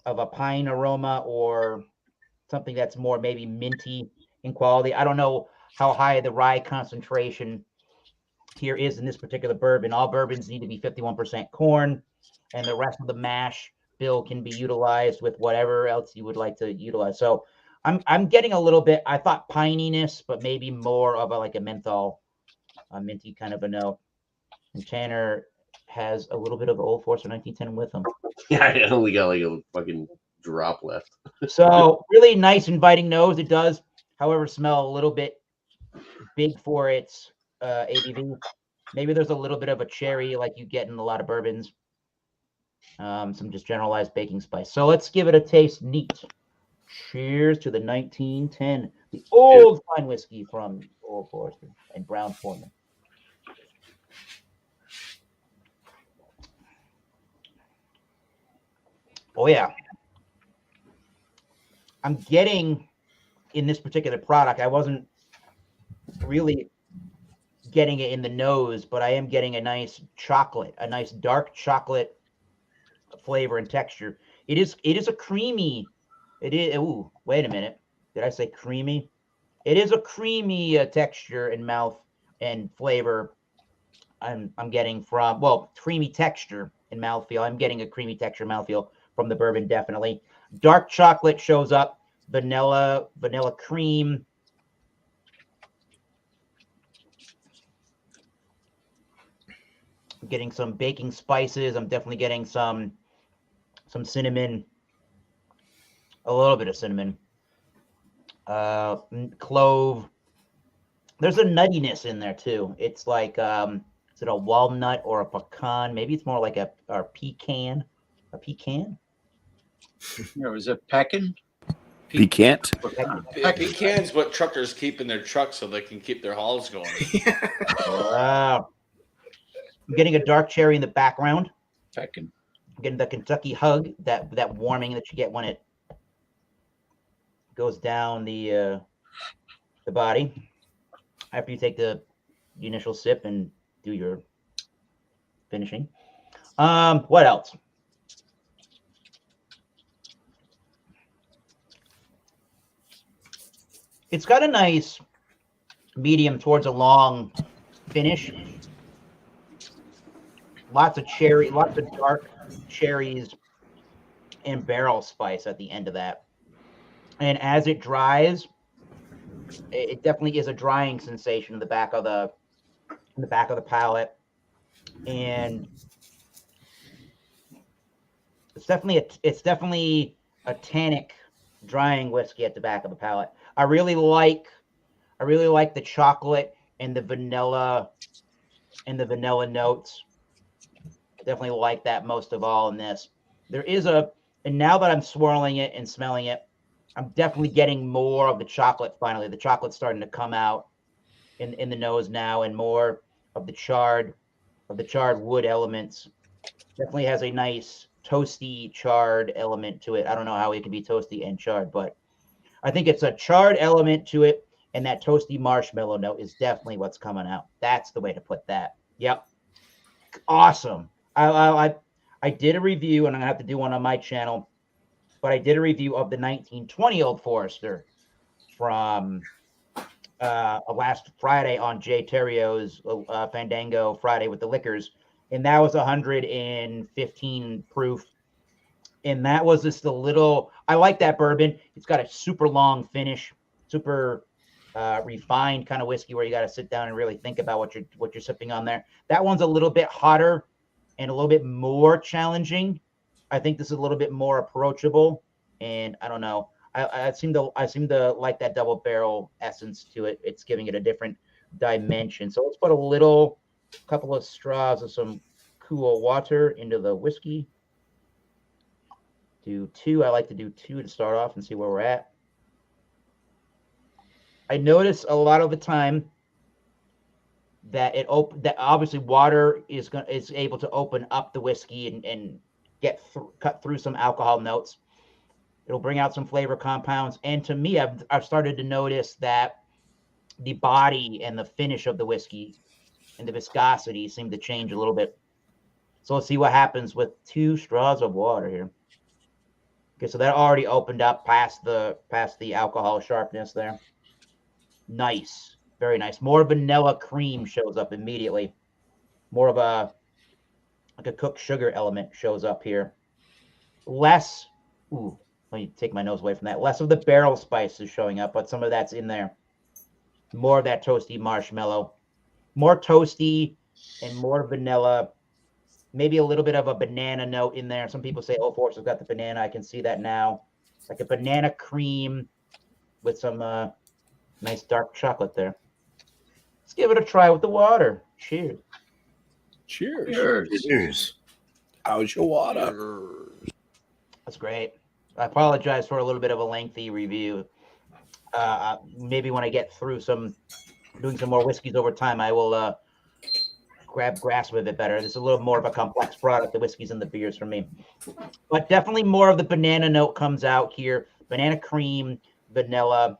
a pine aroma or something that's more maybe minty in quality. I don't know how high the rye concentration here is in this particular bourbon. All bourbons need to be 51% corn, and the rest of the mash bill can be utilized with whatever else you would like to utilize. So I'm getting a little bit, I thought pininess, but maybe more of a menthol, a minty kind of a note. And Tanner has a little bit of Old Forester 1910 with him. Yeah, I only got like a fucking drop left. So really nice, inviting nose. It does, however, smell a little bit big for its ABV. Maybe there's a little bit of a cherry like you get in a lot of bourbons. Some just generalized baking spice. So let's give it a taste. Neat. Cheers to the 1910, the old fine whiskey from Old Forester and Brown-Forman. Oh yeah. I'm getting in this particular product, I wasn't really getting it in the nose, but I am getting a nice chocolate, a nice dark chocolate flavor and texture. It is a creamy. It is. Ooh, wait a minute. Did I say creamy? It is a creamy texture in mouth and flavor. I'm getting from, well, creamy texture in mouthfeel. I'm getting a creamy texture mouthfeel from the bourbon, definitely. Dark chocolate shows up. Vanilla cream. I'm getting some baking spices. I'm definitely getting some cinnamon, a little bit of cinnamon, clove. There's a nuttiness in there too. It's like, is it a walnut or a pecan? Maybe it's more like a pecan. A pecan? Yeah, was it peckin? Piquant. Pecan's what truckers keep in their trucks so they can keep their hauls going. Wow. I'm getting a dark cherry in the background. Peckin. I'm getting the Kentucky hug, that warming that you get when it goes down the body after you take the initial sip and do your finishing. What else? It's got a nice medium towards a long finish. Lots of dark cherries and barrel spice at the end of that. And as it dries, it definitely is a drying sensation in the back of the palate. And it's definitely a tannic drying whiskey at the back of the palate. I really like the chocolate and the vanilla notes. I definitely like that most of all in this. And now that I'm swirling it and smelling it, I'm definitely getting more of the chocolate finally. The chocolate's starting to come out in the nose now, and more of the charred wood elements. Definitely has a nice toasty charred element to it. I don't know how it can be toasty and charred, but I think it's a charred element to it, and that toasty marshmallow note is definitely what's coming out. That's the way to put that. Yep. Awesome. I did a review, and I'm gonna have to do one on my channel, but I did a review of the 1920 Old Forester from last Friday on Jay Terrio's Fandango Friday with the Liquors, and that was 115 proof. And that was just I like that bourbon. It's got a super long finish, super refined kind of whiskey where you got to sit down and really think about what you're sipping on there. That one's a little bit hotter and a little bit more challenging. I think this is a little bit more approachable, and I don't know. I seem to like that double barrel essence to it. It's giving it a different dimension. So let's put a couple of straws of some cool water into the whiskey. Do 2. I like to do 2 to start off and see where we're at. I notice a lot of the time that that obviously water is able to open up the whiskey and cut through some alcohol notes. It'll bring out some flavor compounds, and to me, I've started to notice that the body and the finish of the whiskey and the viscosity seem to change a little bit. So let's see what happens with 2 straws of water here. Okay, so that already opened up past the alcohol sharpness there. Nice. Very nice. More vanilla cream shows up immediately. More of a cooked sugar element shows up here. Less, let me take my nose away from that. Less of the barrel spice is showing up, but some of that's in there. More of that toasty marshmallow. More toasty and more vanilla. Maybe a little bit of a banana note in there. Some people say, Forster's got the banana. I can see that now. Like a banana cream with some nice dark chocolate there. Let's give it a try with the water. Cheers. Cheers. How's your water? That's great. I apologize for a little bit of a lengthy review. Maybe when I get through doing some more whiskeys over time, I will grasp of it better. This is a little more of a complex product, the whiskeys and the beers for me. But definitely more of the banana note comes out here. Banana cream, vanilla.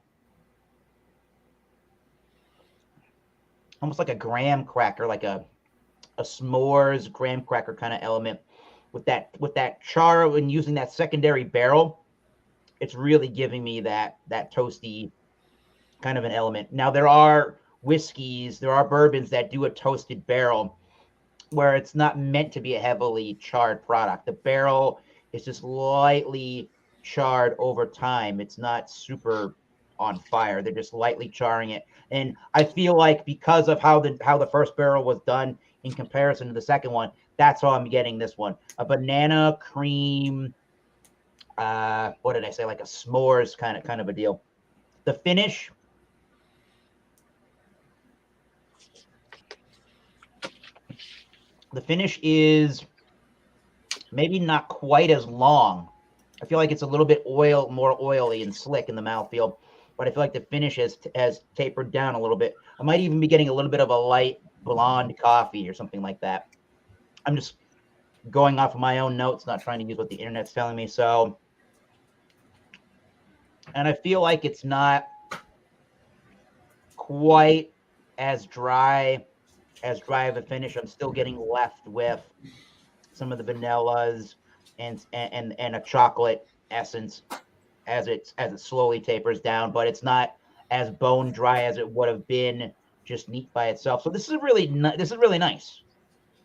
Almost like a graham cracker, like a s'mores graham cracker kind of element. With that char and using that secondary barrel, it's really giving me that toasty kind of an element. Now there are bourbons that do a toasted barrel where it's not meant to be a heavily charred product. The barrel is just lightly charred over time. It's not super on fire. They're just lightly charring it. And I feel like because of how the first barrel was done in comparison to the second one, that's how I'm getting this one. A banana cream, what did I say? Like a s'mores kind of a deal. The finish, is maybe not quite as long. I feel like it's a little bit more oily and slick in the mouthfeel, but I feel like the finish has tapered down a little bit. I might even be getting a little bit of a light blonde coffee or something like that. I'm just going off of my own notes, not trying to use what the internet's telling me. So, and I feel like it's not quite as dry of a finish. I'm still getting left with some of the vanillas and a chocolate essence as it slowly tapers down, but it's not as bone dry as it would have been just neat by itself. So this is really nice.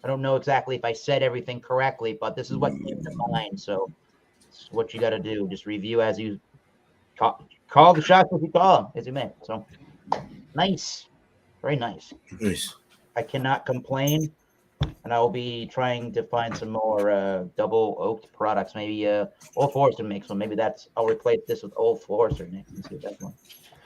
I don't know exactly if I said everything correctly, but this is what came to mind. So it's what you got to do. Just review as you call the shots as you call them, as you may. So nice. Very nice. Nice. I cannot complain, and I will be trying to find some more double oaked products. Maybe Old Forester makes one. Maybe I'll replace this with Old Forester next and see what that's one.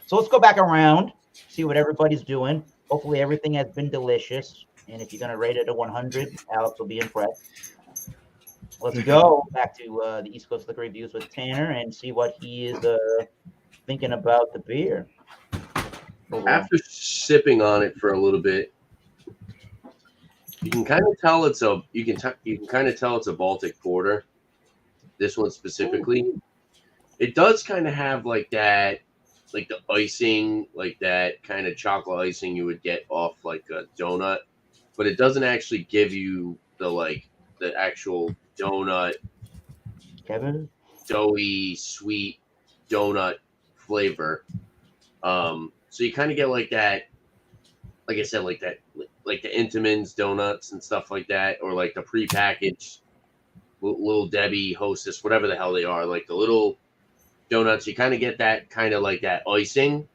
So let's go back around, see what everybody's doing. Hopefully everything has been delicious. And if you're going to rate it a 100, Alex will be impressed. Let's go back to the East Coast Liquor Reviews with Tanner and see what he is thinking about the beer. After sipping on it for a little bit, you can kind of tell it's a Baltic Porter. This one specifically, it does kind of have like that, like the icing, like that kind of chocolate icing you would get off like a donut, but it doesn't actually give you the actual donut, Kevin, doughy, sweet donut flavor. So you kind of get like that, like I said, like that, like the Intamins donuts and stuff like that, or like the prepackaged Little Debbie, Hostess, whatever the hell they are, like the little donuts. You kind of get that kind of like that icing,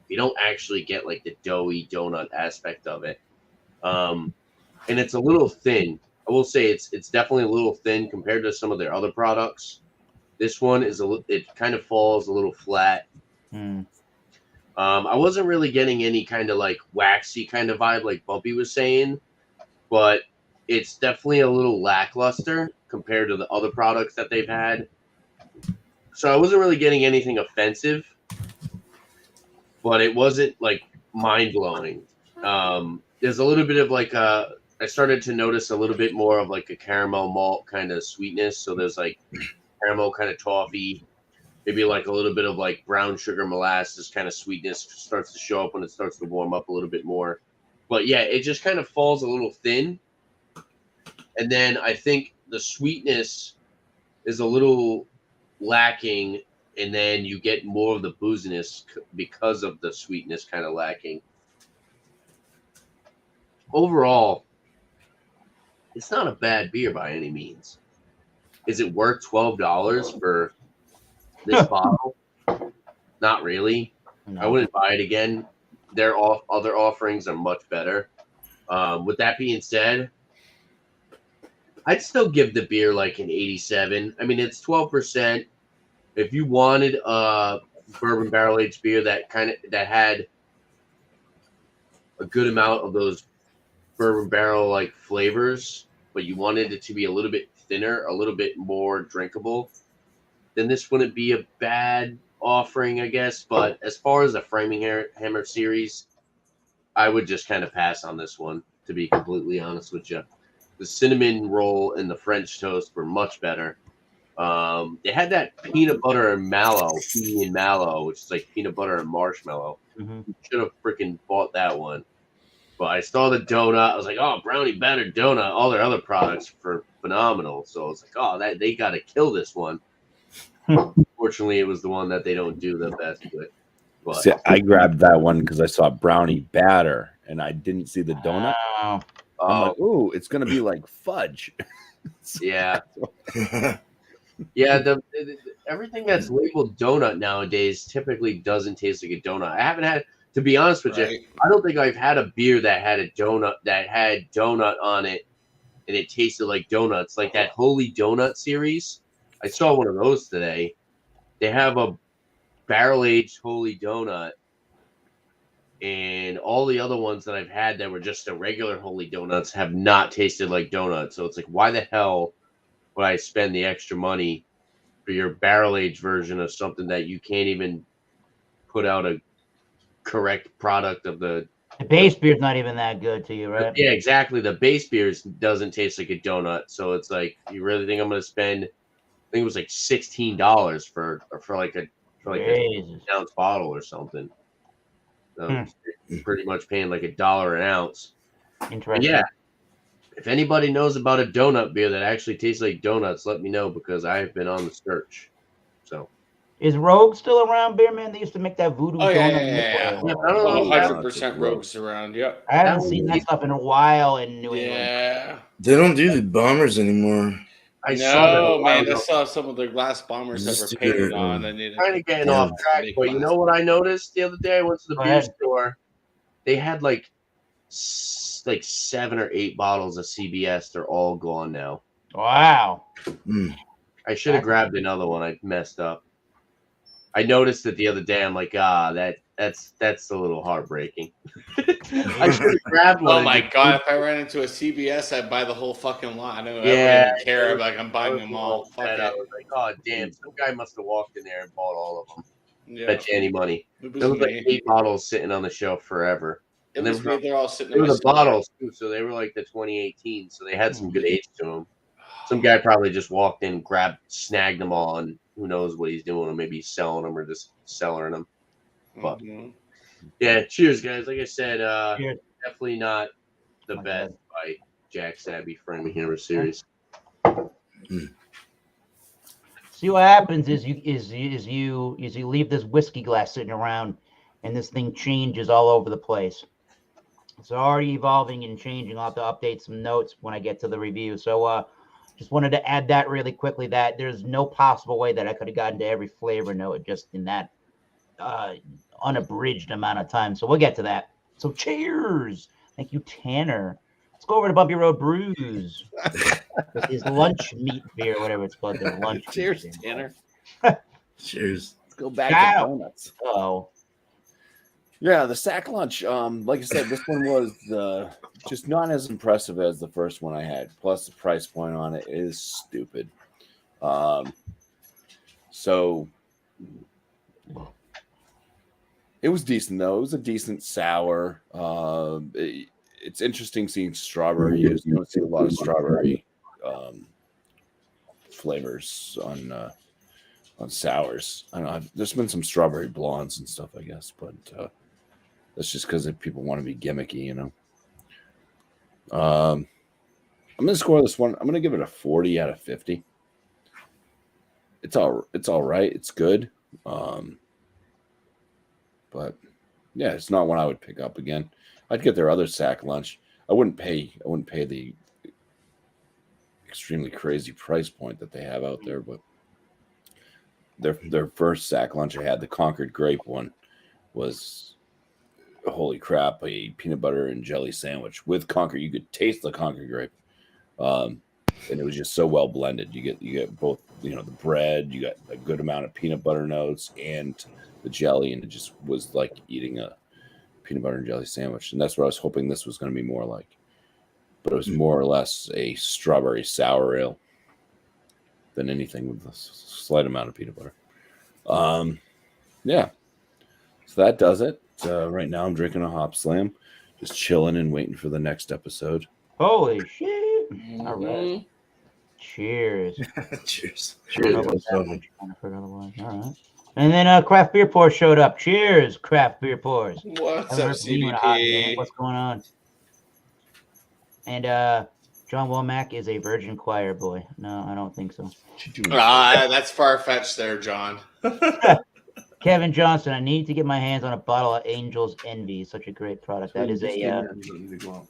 You don't actually get like the doughy donut aspect of it. And it's a little thin. I will say it's definitely a little thin compared to some of their other products. This one is it kind of falls a little flat. I wasn't really getting any kind of like waxy kind of vibe like Bumpy was saying, but it's definitely a little lackluster compared to the other products that they've had. So I wasn't really getting anything offensive, but it wasn't like mind blowing. There's a little bit of like I started to notice a little bit more of like a caramel malt kind of sweetness. So there's like caramel kind of toffee, maybe like a little bit of like brown sugar molasses kind of sweetness starts to show up when it starts to warm up a little bit more. But yeah, it just kind of falls a little thin. And then I think the sweetness is a little lacking, and then you get more of the booziness because of the sweetness kind of lacking. Overall, it's not a bad beer by any means. Is it worth $12 for this bottle? Not really. No. I wouldn't buy it again. Their other offerings are much better. With that being said, I'd still give the beer like an 87. I mean, it's 12%. If you wanted a bourbon barrel aged beer that had a good amount of those bourbon barrel like flavors, but you wanted it to be a little bit thinner, a little bit more drinkable, then this wouldn't be a bad offering, I guess. But as far as the Framing Hammer series, I would just kind of pass on this one, to be completely honest with you. The cinnamon roll and the French toast were much better. They had that peanut butter and mallow, which is like peanut butter and marshmallow. Should have freaking bought that one. But I saw the donut. I was like, oh, brownie battered donut. All their other products were phenomenal. So I was like, oh, they got to kill this one. Fortunately, it was the one that they don't do the best with. But See, I grabbed that one because I saw brownie batter and I didn't see the donut. I'm like, ooh, it's gonna be like fudge. Yeah. Yeah, everything that's labeled donut nowadays typically doesn't taste like a donut. I haven't had, to be honest with you, I don't think I've had a beer that had a donut that had donut on it and it tasted like donuts. Like that Holy Donut series. I saw one of those today. They have a barrel-aged Holy Donut, and all the other ones that I've had that were just the regular Holy Donuts have not tasted like donuts. So it's like, why the hell would I spend the extra money for your barrel-aged version of something that you can't even put out a correct product of the base beer's not even that good to you, right? Yeah, exactly. The base beer doesn't taste like a donut. So it's like, you really think I'm going to spend, I think it was like $16 for like an ounce bottle or something. So pretty much paying like $1 an ounce. Interesting. Yeah. If anybody knows about a donut beer that actually tastes like donuts, let me know, because I've been on the search. So is Rogue still around, Beer Man? They used to make that voodoo donut. Yeah. I don't know. 100% Rogue's around. Yep. I haven't seen that stuff in a while in New England. Yeah. They don't do the bombers anymore. I saw I saw some of the glass bombers that were painted on. Kind of getting off track, but you know what I noticed the other day? I went to the beer store. They had like 7 or 8 bottles of CBS. They're all gone now. Wow. I should have grabbed another one. I messed up. I noticed it the other day. I'm like, that's a little heartbreaking. I should have grabbed one. Oh my god! If I ran into a CBS, I'd buy the whole fucking lot. I wouldn't even care. Like, I'm buying them all. Fuck it. I was like, oh damn! Some guy must have walked in there and bought all of them. Yeah. Bet you any money. There was like 8 bottles sitting on the shelf forever. And they're all sitting. They were the bottles too, so they were like the 2018. So they had some good age to them. Some guy probably just walked in, snagged them all, and who knows what he's doing? Or maybe he's selling them or just selling them. But yeah, cheers, guys. Like I said, definitely not the best by Jack's Abbey Framing Hammer series. See what happens is you leave this whiskey glass sitting around, and this thing changes all over the place. It's already evolving and changing. I'll have to update some notes when I get to the review. So just wanted to add that really quickly, that there's no possible way that I could have gotten to every flavor note just in that unabridged amount of time. So we'll get to that. So cheers. Thank you, Tanner. Let's go over to Bumpy Road Brews with his lunch meat beer, whatever it's called. Their lunch Cheers, meat Tanner. Cheers. Let's go back Ciao. to donuts. Oh, Yeah, the sack lunch. Like I said, this one was just not as impressive as the first one I had. Plus, the price point on it is stupid. So it was decent though. It was a decent sour. It's interesting seeing strawberry used. You don't see a lot of strawberry flavors on sours. I don't know. There's been some strawberry blondes and stuff, I guess, but that's just because people want to be gimmicky, you know. I'm gonna score this one. I'm gonna give it a 40 out of 50. It's all right. It's good. But yeah, it's not one I would pick up again. I'd get their other sack lunch. I wouldn't pay the extremely crazy price point that they have out there, but their first sack lunch I had, the Concord Grape one, was holy crap, a peanut butter and jelly sandwich with Concord. You could taste the Concord Grape. And it was just so well blended. You get both, you know, the bread, you got a good amount of peanut butter notes and the jelly, and it just was like eating a peanut butter and jelly sandwich. And that's what I was hoping this was going to be more like. But it was more or less a strawberry sour ale than anything with a slight amount of peanut butter. Yeah. So that does it. Right now I'm drinking a Hop Slam, just chilling and waiting for the next episode. holy shit. All right. Cheers. Cheers. I don't know about that one. Trying to figure otherwise. All right. And then Craft Beer Pours showed up. Cheers, Craft Beer Pours. What's Haven't up, heard from you in a hot minute. CBP? What's going on? And John Womack is a Virgin Choir boy. No, I don't think so. That's far-fetched there, John. Kevin Johnson, I need to get my hands on a bottle of Angel's Envy. Such a great product. That is a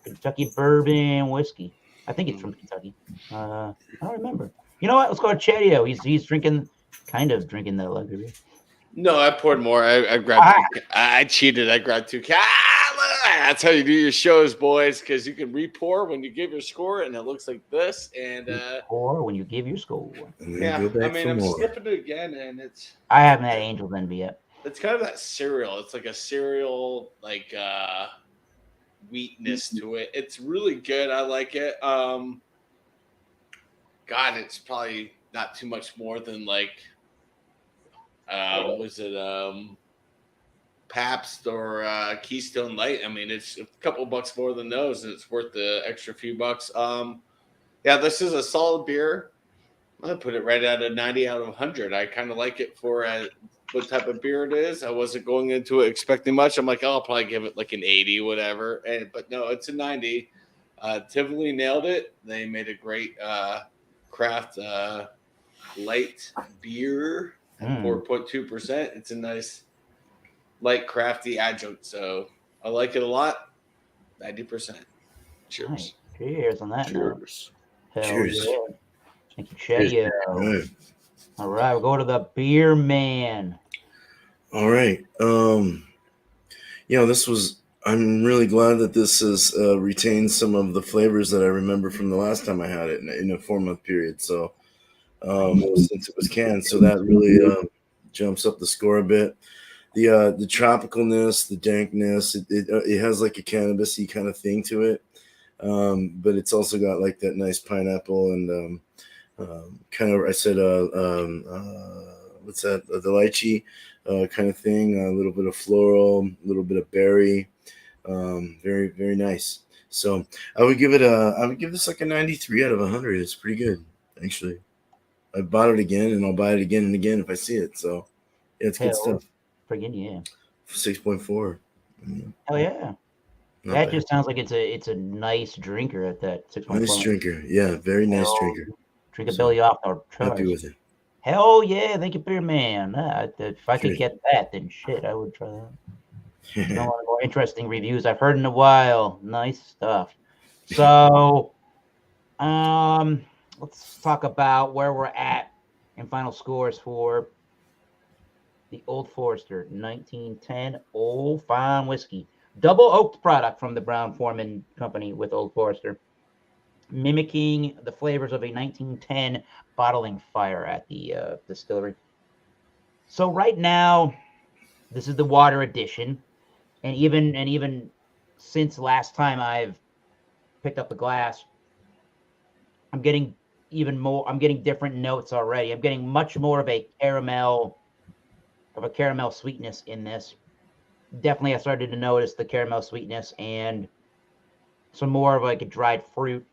Kentucky bourbon whiskey. I think it's from Kentucky. I don't remember. You know what? Let's go to Chedio. He's drinking that luxury. No, I poured more. I grabbed. I cheated. I grabbed 2. That's how you do your shows, boys. Because you can re-pour when you give your score, and it looks like this. And Or when you give your score. yeah, I mean, I'm sniffing it again, and I haven't had Angel's Envy yet. it's kind of that cereal. It's like a cereal, like wheatness to it. It's really good. I like it. God, it's probably not too much more than like was it Pabst or Keystone Light. I mean, it's a couple bucks more than those, and it's worth the extra few bucks. Yeah, this is a solid beer. I'm gonna put it right at a 90 out of 100. I kind of like it for what type of beer it is. I wasn't going into it expecting much. I'm like, I'll probably give it like an 80, whatever. But no, it's a 90. Tivoli nailed it. They made a great craft light beer at 4.2%. It's a nice light crafty adjunct. So I like it a lot. 90%. Cheers. Nice. Cheers on that. Cheers. Hell Cheers. yeah. Thank you, Chedio. All right, we'll go to the Beer Man. All right. I'm really glad that this has retained some of the flavors that I remember from the last time I had it in a 4-month period. So since it was canned, so that really jumps up the score a bit. The tropicalness, the dankness, it has like a cannabis-y kind of thing to it. But it's also got like that nice pineapple and kind of, I said, what's that? The lychee kind of thing. A little bit of floral, a little bit of berry. Very, very nice. So I would give this like a 93 out of 100. It's pretty good, actually. I bought it again, and I'll buy it again and again if I see it. So yeah, it's good stuff. Friggin' yeah. 6.4. Hell yeah. Not That bad. just sounds like it's a nice drinker at that 6.4. Nice drinker. Yeah, very nice drinker. Drink a belly off our Happy with it. Hell yeah, thank you, Beer Man. If I could get that, then shit, I would try that. Some of the more interesting reviews I've heard in a while. Nice stuff. So, let's talk about where we're at in final scores for the Old Forester 1910 Old Fine Whiskey. Double oaked product from the Brown Forman Company with Old Forester, mimicking the flavors of a 1910 bottling fire at the distillery. So right now, this is the water edition, and even since last time I've picked up the glass, I'm getting even more. I'm getting different notes already. I'm getting much more of a caramel sweetness in this. Definitely, I started to notice the caramel sweetness and some more of like a dried fruit.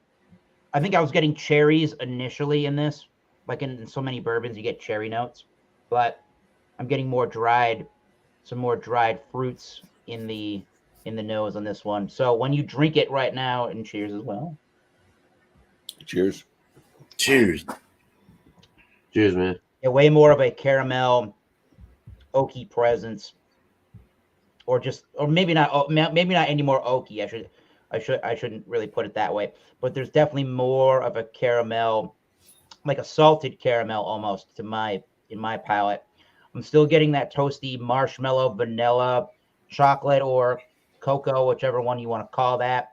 I think I was getting cherries initially in this, like in so many bourbons, you get cherry notes, but I'm getting some more dried fruits in the nose on this one. So when you drink it right now, and cheers as well. Cheers. Cheers. Cheers, man. Yeah, way more of a caramel, oaky presence, or maybe not any more oaky. I shouldn't really put it that way, but there's definitely more of a caramel, like a salted caramel almost in my palate. I'm still getting that toasty marshmallow, vanilla, chocolate, or cocoa, whichever one you want to call that.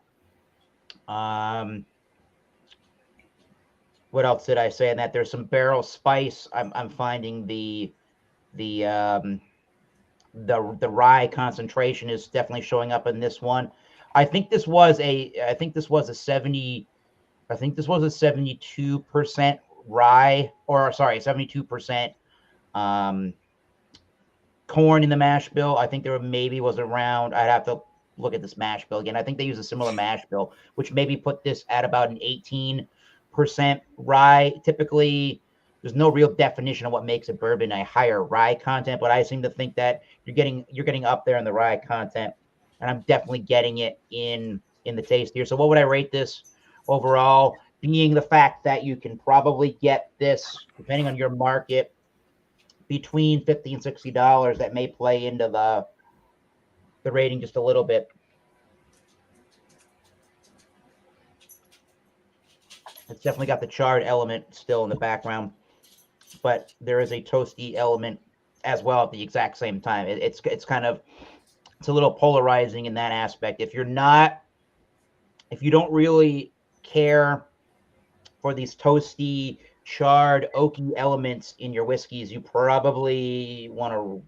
What else did I say in that? There's some barrel spice. I'm finding the rye concentration is definitely showing up in this one. I think this was a 72% rye, or sorry, 72% corn in the mash bill. I think there maybe was around, I'd have to look at this mash bill again. I think they use a similar mash bill, which maybe put this at about an 18% rye. Typically, there's no real definition of what makes a bourbon a higher rye content, but I seem to think that you're getting up there in the rye content, and I'm definitely getting it in the taste here. So what would I rate this overall? Being the fact that you can probably get this, depending on your market, between $50 and $60, that may play into the rating just a little bit. It's definitely got the charred element still in the background, but there is a toasty element as well at the exact same time. It's a little polarizing in that aspect. If you don't really care for these toasty, charred, oaky elements in your whiskeys, you probably want to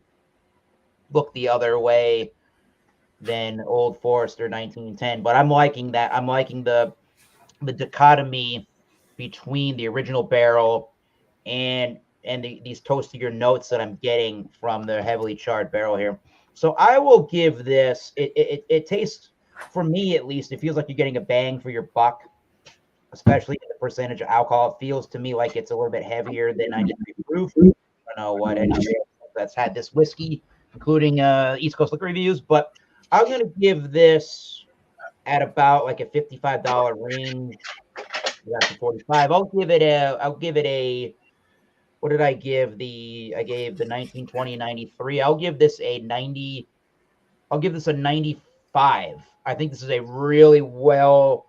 look the other way than Old Forester 1910. But I'm liking that. I'm liking the dichotomy between the original barrel and these toastier notes that I'm getting from the heavily charred barrel here. So I will give this. It tastes, for me at least, it feels like you're getting a bang for your buck, especially the percentage of alcohol. It feels to me like it's a little bit heavier than 93 proof. I don't know what anybody else that's had this whiskey, including East Coast Liquor Reviews, but I'm going to give this at about like a $55 range. That's a 45. I'll give it a. What did I give I gave the 1920 93. I'll give this a 90. I'll give this a 95. I think this is a really well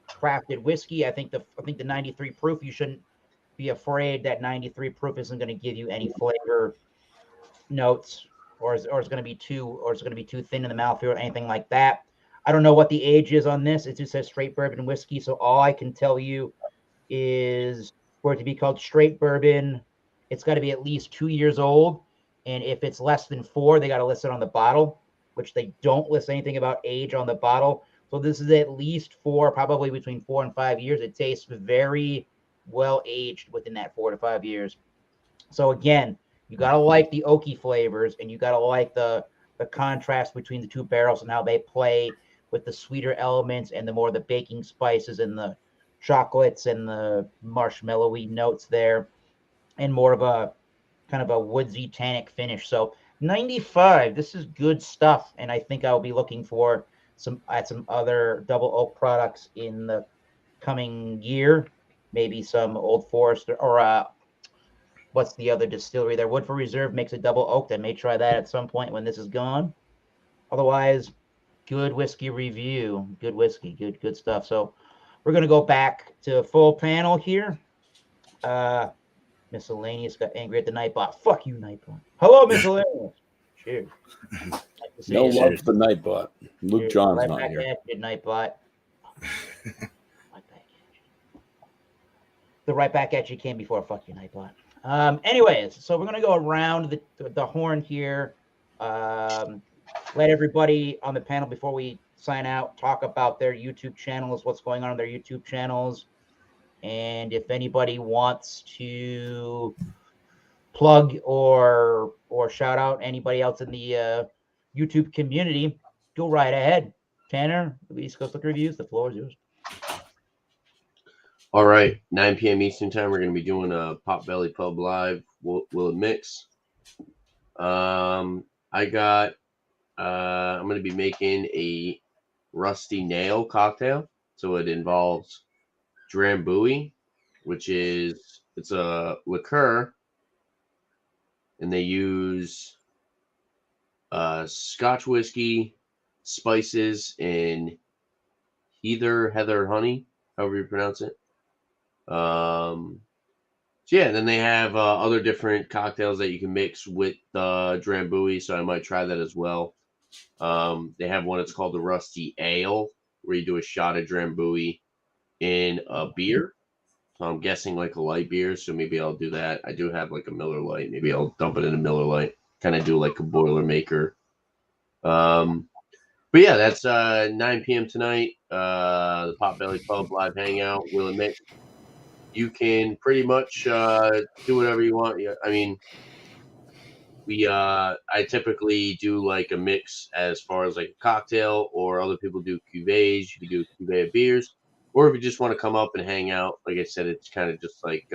crafted whiskey. I think the 93 proof, you shouldn't be afraid that 93 proof isn't going to give you any flavor notes, or it's going to be too thin in the mouth or anything like that. I don't know what the age is on this. It just says straight bourbon whiskey, so all I can tell you is for it to be called straight bourbon, it's got to be at least 2 years old, and if it's less than 4, they got to list it on the bottle, which they don't list anything about age on the bottle. So this is at least 4, probably between 4 and 5 years. It tastes very well aged within that 4 to 5 years. So again, you got to like the oaky flavors, and you got to like the contrast between the two barrels and how they play with the sweeter elements and the more the baking spices and the chocolates and the marshmallowy notes there, and more of a kind of a woodsy tannic finish. So 95, this is good stuff, and I think I'll be looking for some other double oak products in the coming year. Maybe some Old Forester, or what's the other distillery there? Woodford Reserve makes a double oak. I may try that at some point when this is gone. Otherwise, good whiskey review. Good whiskey. Good stuff. So we're going to go back to full panel here. Miscellaneous got angry at the Nightbot. Fuck you, Nightbot. Hello, Miscellaneous. Cheers. Like to see No you. love for the Nightbot. Luke Cheers. John's Right not back here. at you, Nightbot. Right back at you. The right back at you came before fuck you, Nightbot. Anyways, so we're gonna go around the horn here. Let everybody on the panel before we sign out talk about their YouTube channels, what's going on their YouTube channels, and if anybody wants to plug or shout out anybody else in the YouTube community, go right ahead. Tanner, the East Coast Lick Reviews, the floor is yours. All right, 9 p.m. Eastern time, we're going to be doing a Potbelly Pub Live. Will it mix? I'm going to be making a rusty nail cocktail. So it involves Drambuie, which it's a liqueur, and they use Scotch whiskey, spices, and heather honey, however you pronounce it. So yeah, then they have other different cocktails that you can mix with Drambuie, so I might try that as well. They have one that's called the Rusty Ale, where you do a shot of Drambuie in a beer. So I'm guessing like a light beer, so maybe I'll do that. I do have like a Miller Lite. Maybe I'll dump it in a Miller Lite, kind of do like a Boilermaker. But yeah, that's 9 p.m. tonight. The Potbelly Pub Live Hangout. Will it mix? You can pretty much do whatever you want. I mean, I typically do like a mix as far as like a cocktail, or other people do cuvées. You can do a cuvée of beers, or if you just want to come up and hang out, like I said, it's kind of just like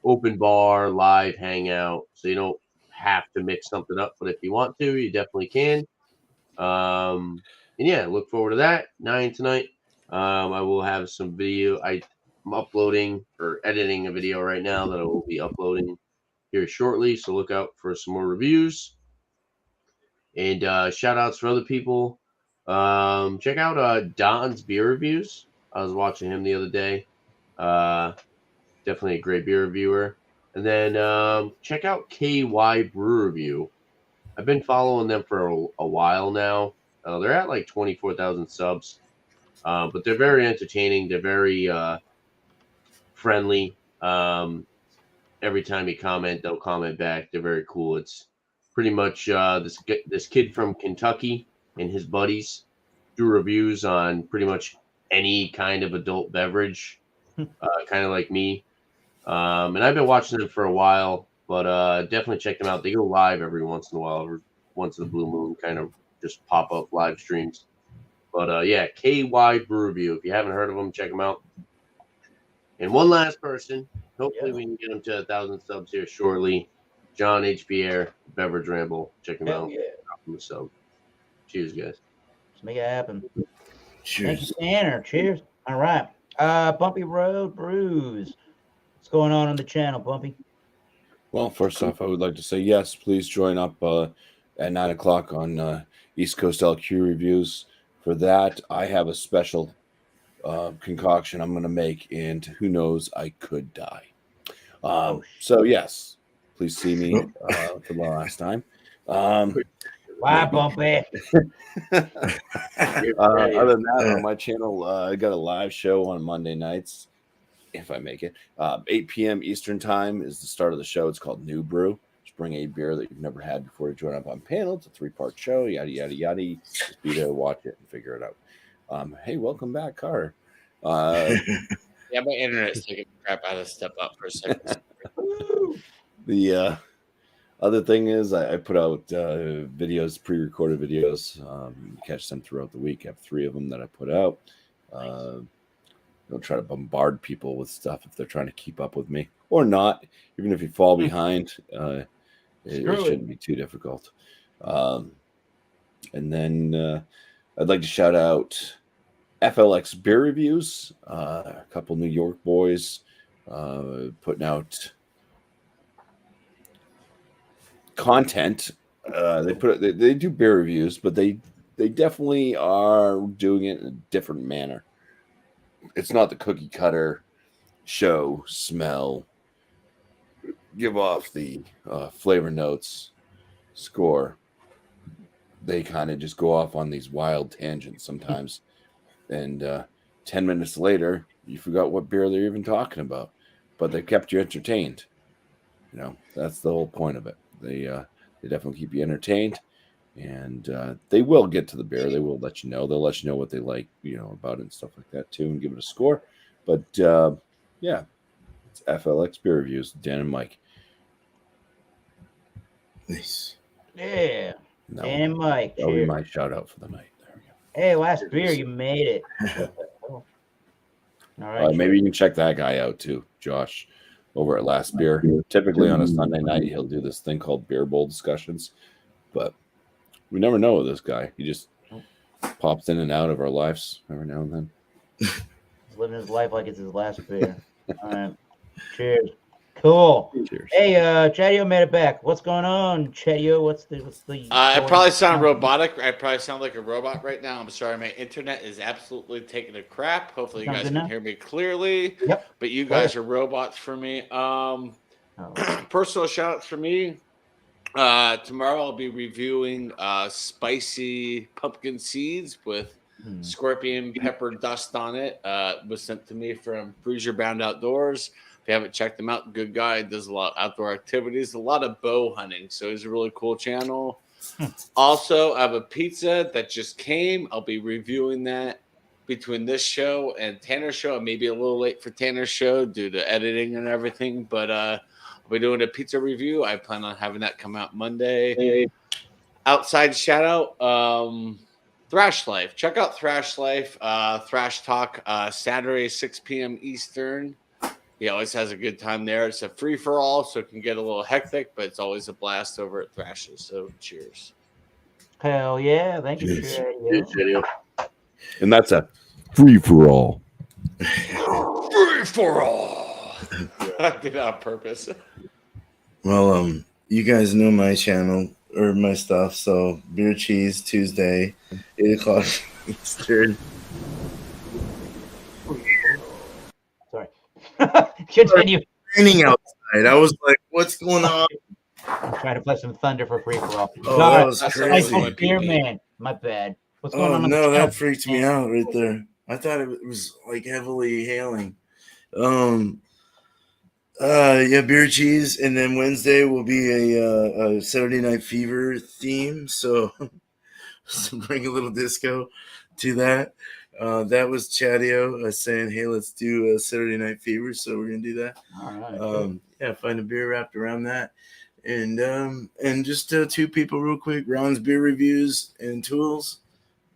open bar, live hangout. So you don't have to mix something up, but if you want to, you definitely can. And yeah, look forward to that 9 tonight. I will have some video. I'm uploading or editing a video right now that I will be uploading here shortly. So look out for some more reviews and shout outs for other people. Check out Don's beer reviews. I was watching him the other day. Definitely a great beer reviewer. And then check out KY Brew Review. I've been following them for a while now. They're at like 24,000 subs, but they're very entertaining. They're very friendly. Every time you comment, they'll comment back. They're very cool. It's pretty much this kid from Kentucky and his buddies do reviews on pretty much any kind of adult beverage, kind of like me. And I've been watching them for a while, but definitely check them out. They go live every once in a while, or once in a blue moon, kind of just pop up live streams. But yeah, KY Brew Review. If you haven't heard of them, check them out. And one last person. Hopefully we can get him to 1,000 subs here shortly. John H. Pierre, Beverage Ramble. Check him out. Yeah. Drop him a sub. Cheers, guys. Let's make it happen. Cheers. Thank you, Tanner. Cheers. All right. Bumpy Road Brews. What's going on the channel, Bumpy? Well, first off, I would like to say yes, please join up at 9 o'clock on East Coast LQ Reviews. For that, I have a special concoction I'm going to make, and who knows, I could die. So, yes, please see me for the last time. Why, Bumpy? Other than that, on my channel, I got a live show on Monday nights, if I make it. 8 p.m. Eastern time is the start of the show. It's called New Brew. Just bring a beer that you've never had before to join up on panel. It's a 3-part show, yada, yada, yada. Just be there, watch it, and figure it out. Hey, welcome back, Carter. Yeah, my internet's taking crap. I had to step up for a second. The other thing is I put out videos, pre-recorded videos. You catch them throughout the week. I have 3 of them that I put out. Don't try to bombard people with stuff if they're trying to keep up with me or not. Even if you fall behind, it shouldn't be too difficult. And then I'd like to shout out FLX Beer Reviews, a couple New York boys putting out content. They do beer reviews, but they definitely are doing it in a different manner. It's not the cookie cutter show, smell, give off the flavor notes score, they kind of just go off on these wild tangents sometimes. And 10 minutes later, you forgot what beer they're even talking about, but they kept you entertained. You know, that's the whole point of it. They definitely keep you entertained, and they will get to the beer. They will let you know. They'll let you know what they like, you know, about it and stuff like that too, and give it a score. But yeah, it's FLX Beer Reviews, Dan and Mike. Nice. Yeah. No, Dan and Mike. that'll be Cheers. my shout out for the night. There we go. Hey, last beer, you made it. All right. Maybe you can check that guy out too, Josh, over at Last Beer. Typically on a Sunday night, he'll do this thing called beer bowl discussions, but we never know with this guy. He just pops in and out of our lives every now and then. He's living his life like it's his last beer. All right. Cheers. Cool. Cheers. Hey, Chadio made it back. What's going on, Chadio? What's the? I probably sound robotic. I probably sound like a robot right now. I'm sorry. My internet is absolutely taking a crap. Hopefully, you guys can hear me clearly. Yep. But you guys are robots for me. Personal shout outs for me. Tomorrow I'll be reviewing spicy pumpkin seeds with scorpion pepper dust on it. It was sent to me from Freezer Bound Outdoors. If you haven't checked him out, good guy. Does a lot of outdoor activities, a lot of bow hunting. So he's a really cool channel. Also, I have a pizza that just came. I'll be reviewing that between this show and Tanner's show. I may be a little late for Tanner's show due to editing and everything, but I'll be doing a pizza review. I plan on having that come out Monday. Outside shout out, Thrash Life. Check out Thrash Life, Thrash Talk, Saturday, 6 p.m. Eastern. He always has a good time there. It's a free-for-all, so it can get a little hectic, but it's always a blast over at Thrash's. So cheers. Hell yeah. Thank you, Chadio. And that's a free-for-all. Free-for-all. I did it on purpose. Well, you guys know my channel or my stuff, so Beer Cheese Tuesday, 8 o'clock Eastern. Sorry. Continue. Raining outside. I was like, what's going on? I'm trying to play some Thunder for free for all. Oh, that was crazy. I Beer Man. My bad. What's going on? No, that freaked me out right there. I thought it was like heavily hailing. Yeah, Beer Cheese, and then Wednesday will be a Saturday Night Fever theme, so bring a little disco to that. That was Chadio saying, "Hey, let's do a Saturday Night Fever," so we're gonna do that. All right. Yeah, find a beer wrapped around that, and just two people real quick. Ron's Beer Reviews and Tools,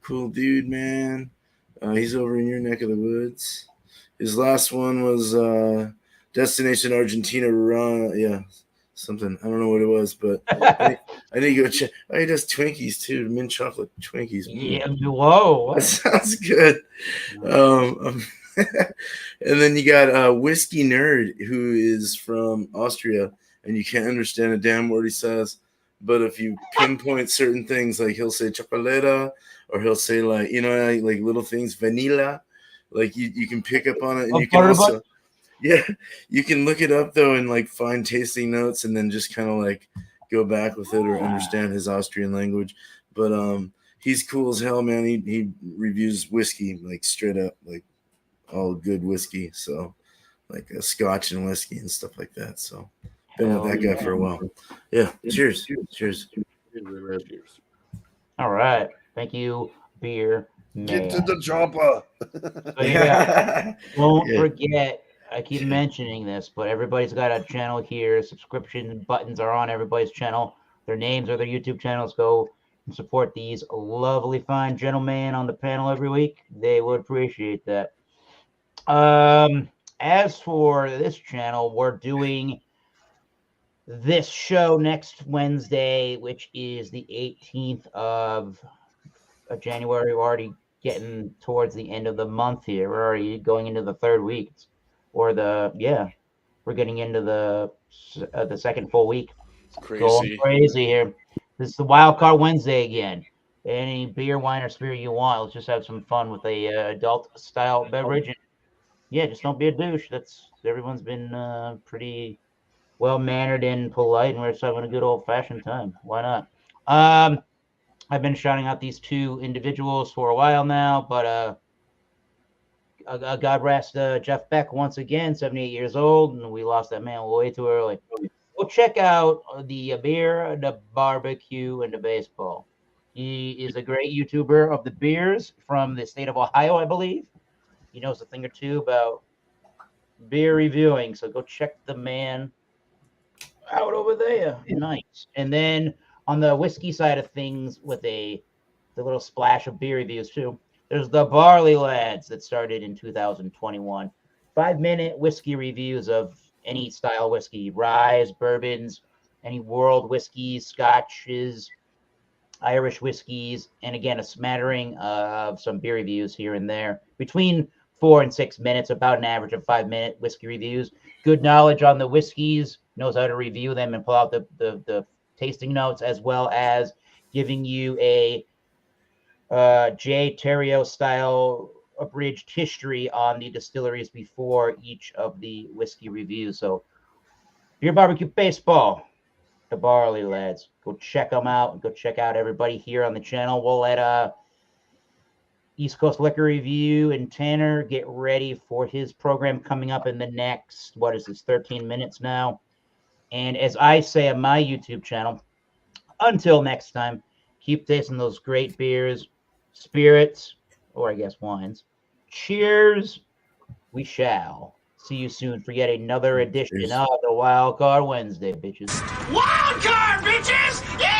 cool dude, man. He's over in your neck of the woods. His last one was Destination Argentina Run. Yeah, something. I don't know what it was, but I need to go check. Oh, he does Twinkies too, mint chocolate Twinkies. Yeah, whoa. That sounds good. And then you got Whiskey Nerd, who is from Austria, and you can't understand a damn word he says. But if you pinpoint certain things, like he'll say chocolate, or he'll say like, you know, like little things, vanilla, like you can pick up on it, and you can also, yeah, you can look it up though and like find tasting notes, and then just kind of like go back with it or understand his Austrian language. But he's cool as hell, man. He reviews whiskey like straight up, like all good whiskey. So like a Scotch and whiskey and stuff like that. So been with that guy for a while. Yeah. Cheers. Cheers. All right. Thank you, Beer Man. Get to the chopper. So, yeah, don't forget, I keep mentioning this, but everybody's got a channel here. Subscription buttons are on everybody's channel. Their names or their YouTube channels. Go and support these lovely, fine gentlemen on the panel every week. They would appreciate that. As for this channel, we're doing this show next Wednesday, which is the 18th of January. We're already getting towards the end of the month here. We're already going into the third week, or we're getting into the second full week. Crazy. Going crazy here. This is the Wild Card Wednesday again. Any beer, wine, or spirit you want. Let's just have some fun with a adult style beverage. And, yeah, just don't be a douche. That's everyone's been pretty well-mannered and polite, and we're just having a good old-fashioned time. Why not? I've been shouting out these two individuals for a while now, but God rest Jeff Beck once again, 78 years old, and we lost that man way too early. Go check out the beer, the barbecue, and the baseball. He is a great YouTuber of the beers from the state of Ohio, I believe. He knows a thing or two about beer reviewing, so go check the man out over there. Nice. And then on the whiskey side of things, with the little splash of beer reviews too, there's the Barley Lads that started in 2021. 5-minute whiskey reviews of any style whiskey, ryes, bourbons, any world whiskeys, scotches, Irish whiskeys, and again, a smattering of some beer reviews here and there. Between 4 and 6 minutes, about an average of 5-minute whiskey reviews. Good knowledge on the whiskeys, knows how to review them and pull out the tasting notes, as well as giving you a J. Terrio style abridged history on the distilleries before each of the whiskey reviews. So, Beer Barbecue Baseball, the Barley Lads. Go check them out. Go check out everybody here on the channel. We'll let East Coast Liquor Review and Tanner get ready for his program coming up in the next, 13 minutes now. And as I say on my YouTube channel, until next time, keep tasting those great beers, spirits, or I guess wines. Cheers. We shall see you soon for yet another edition of the Wild Card Wednesday, bitches. Wild card, bitches! Yeah!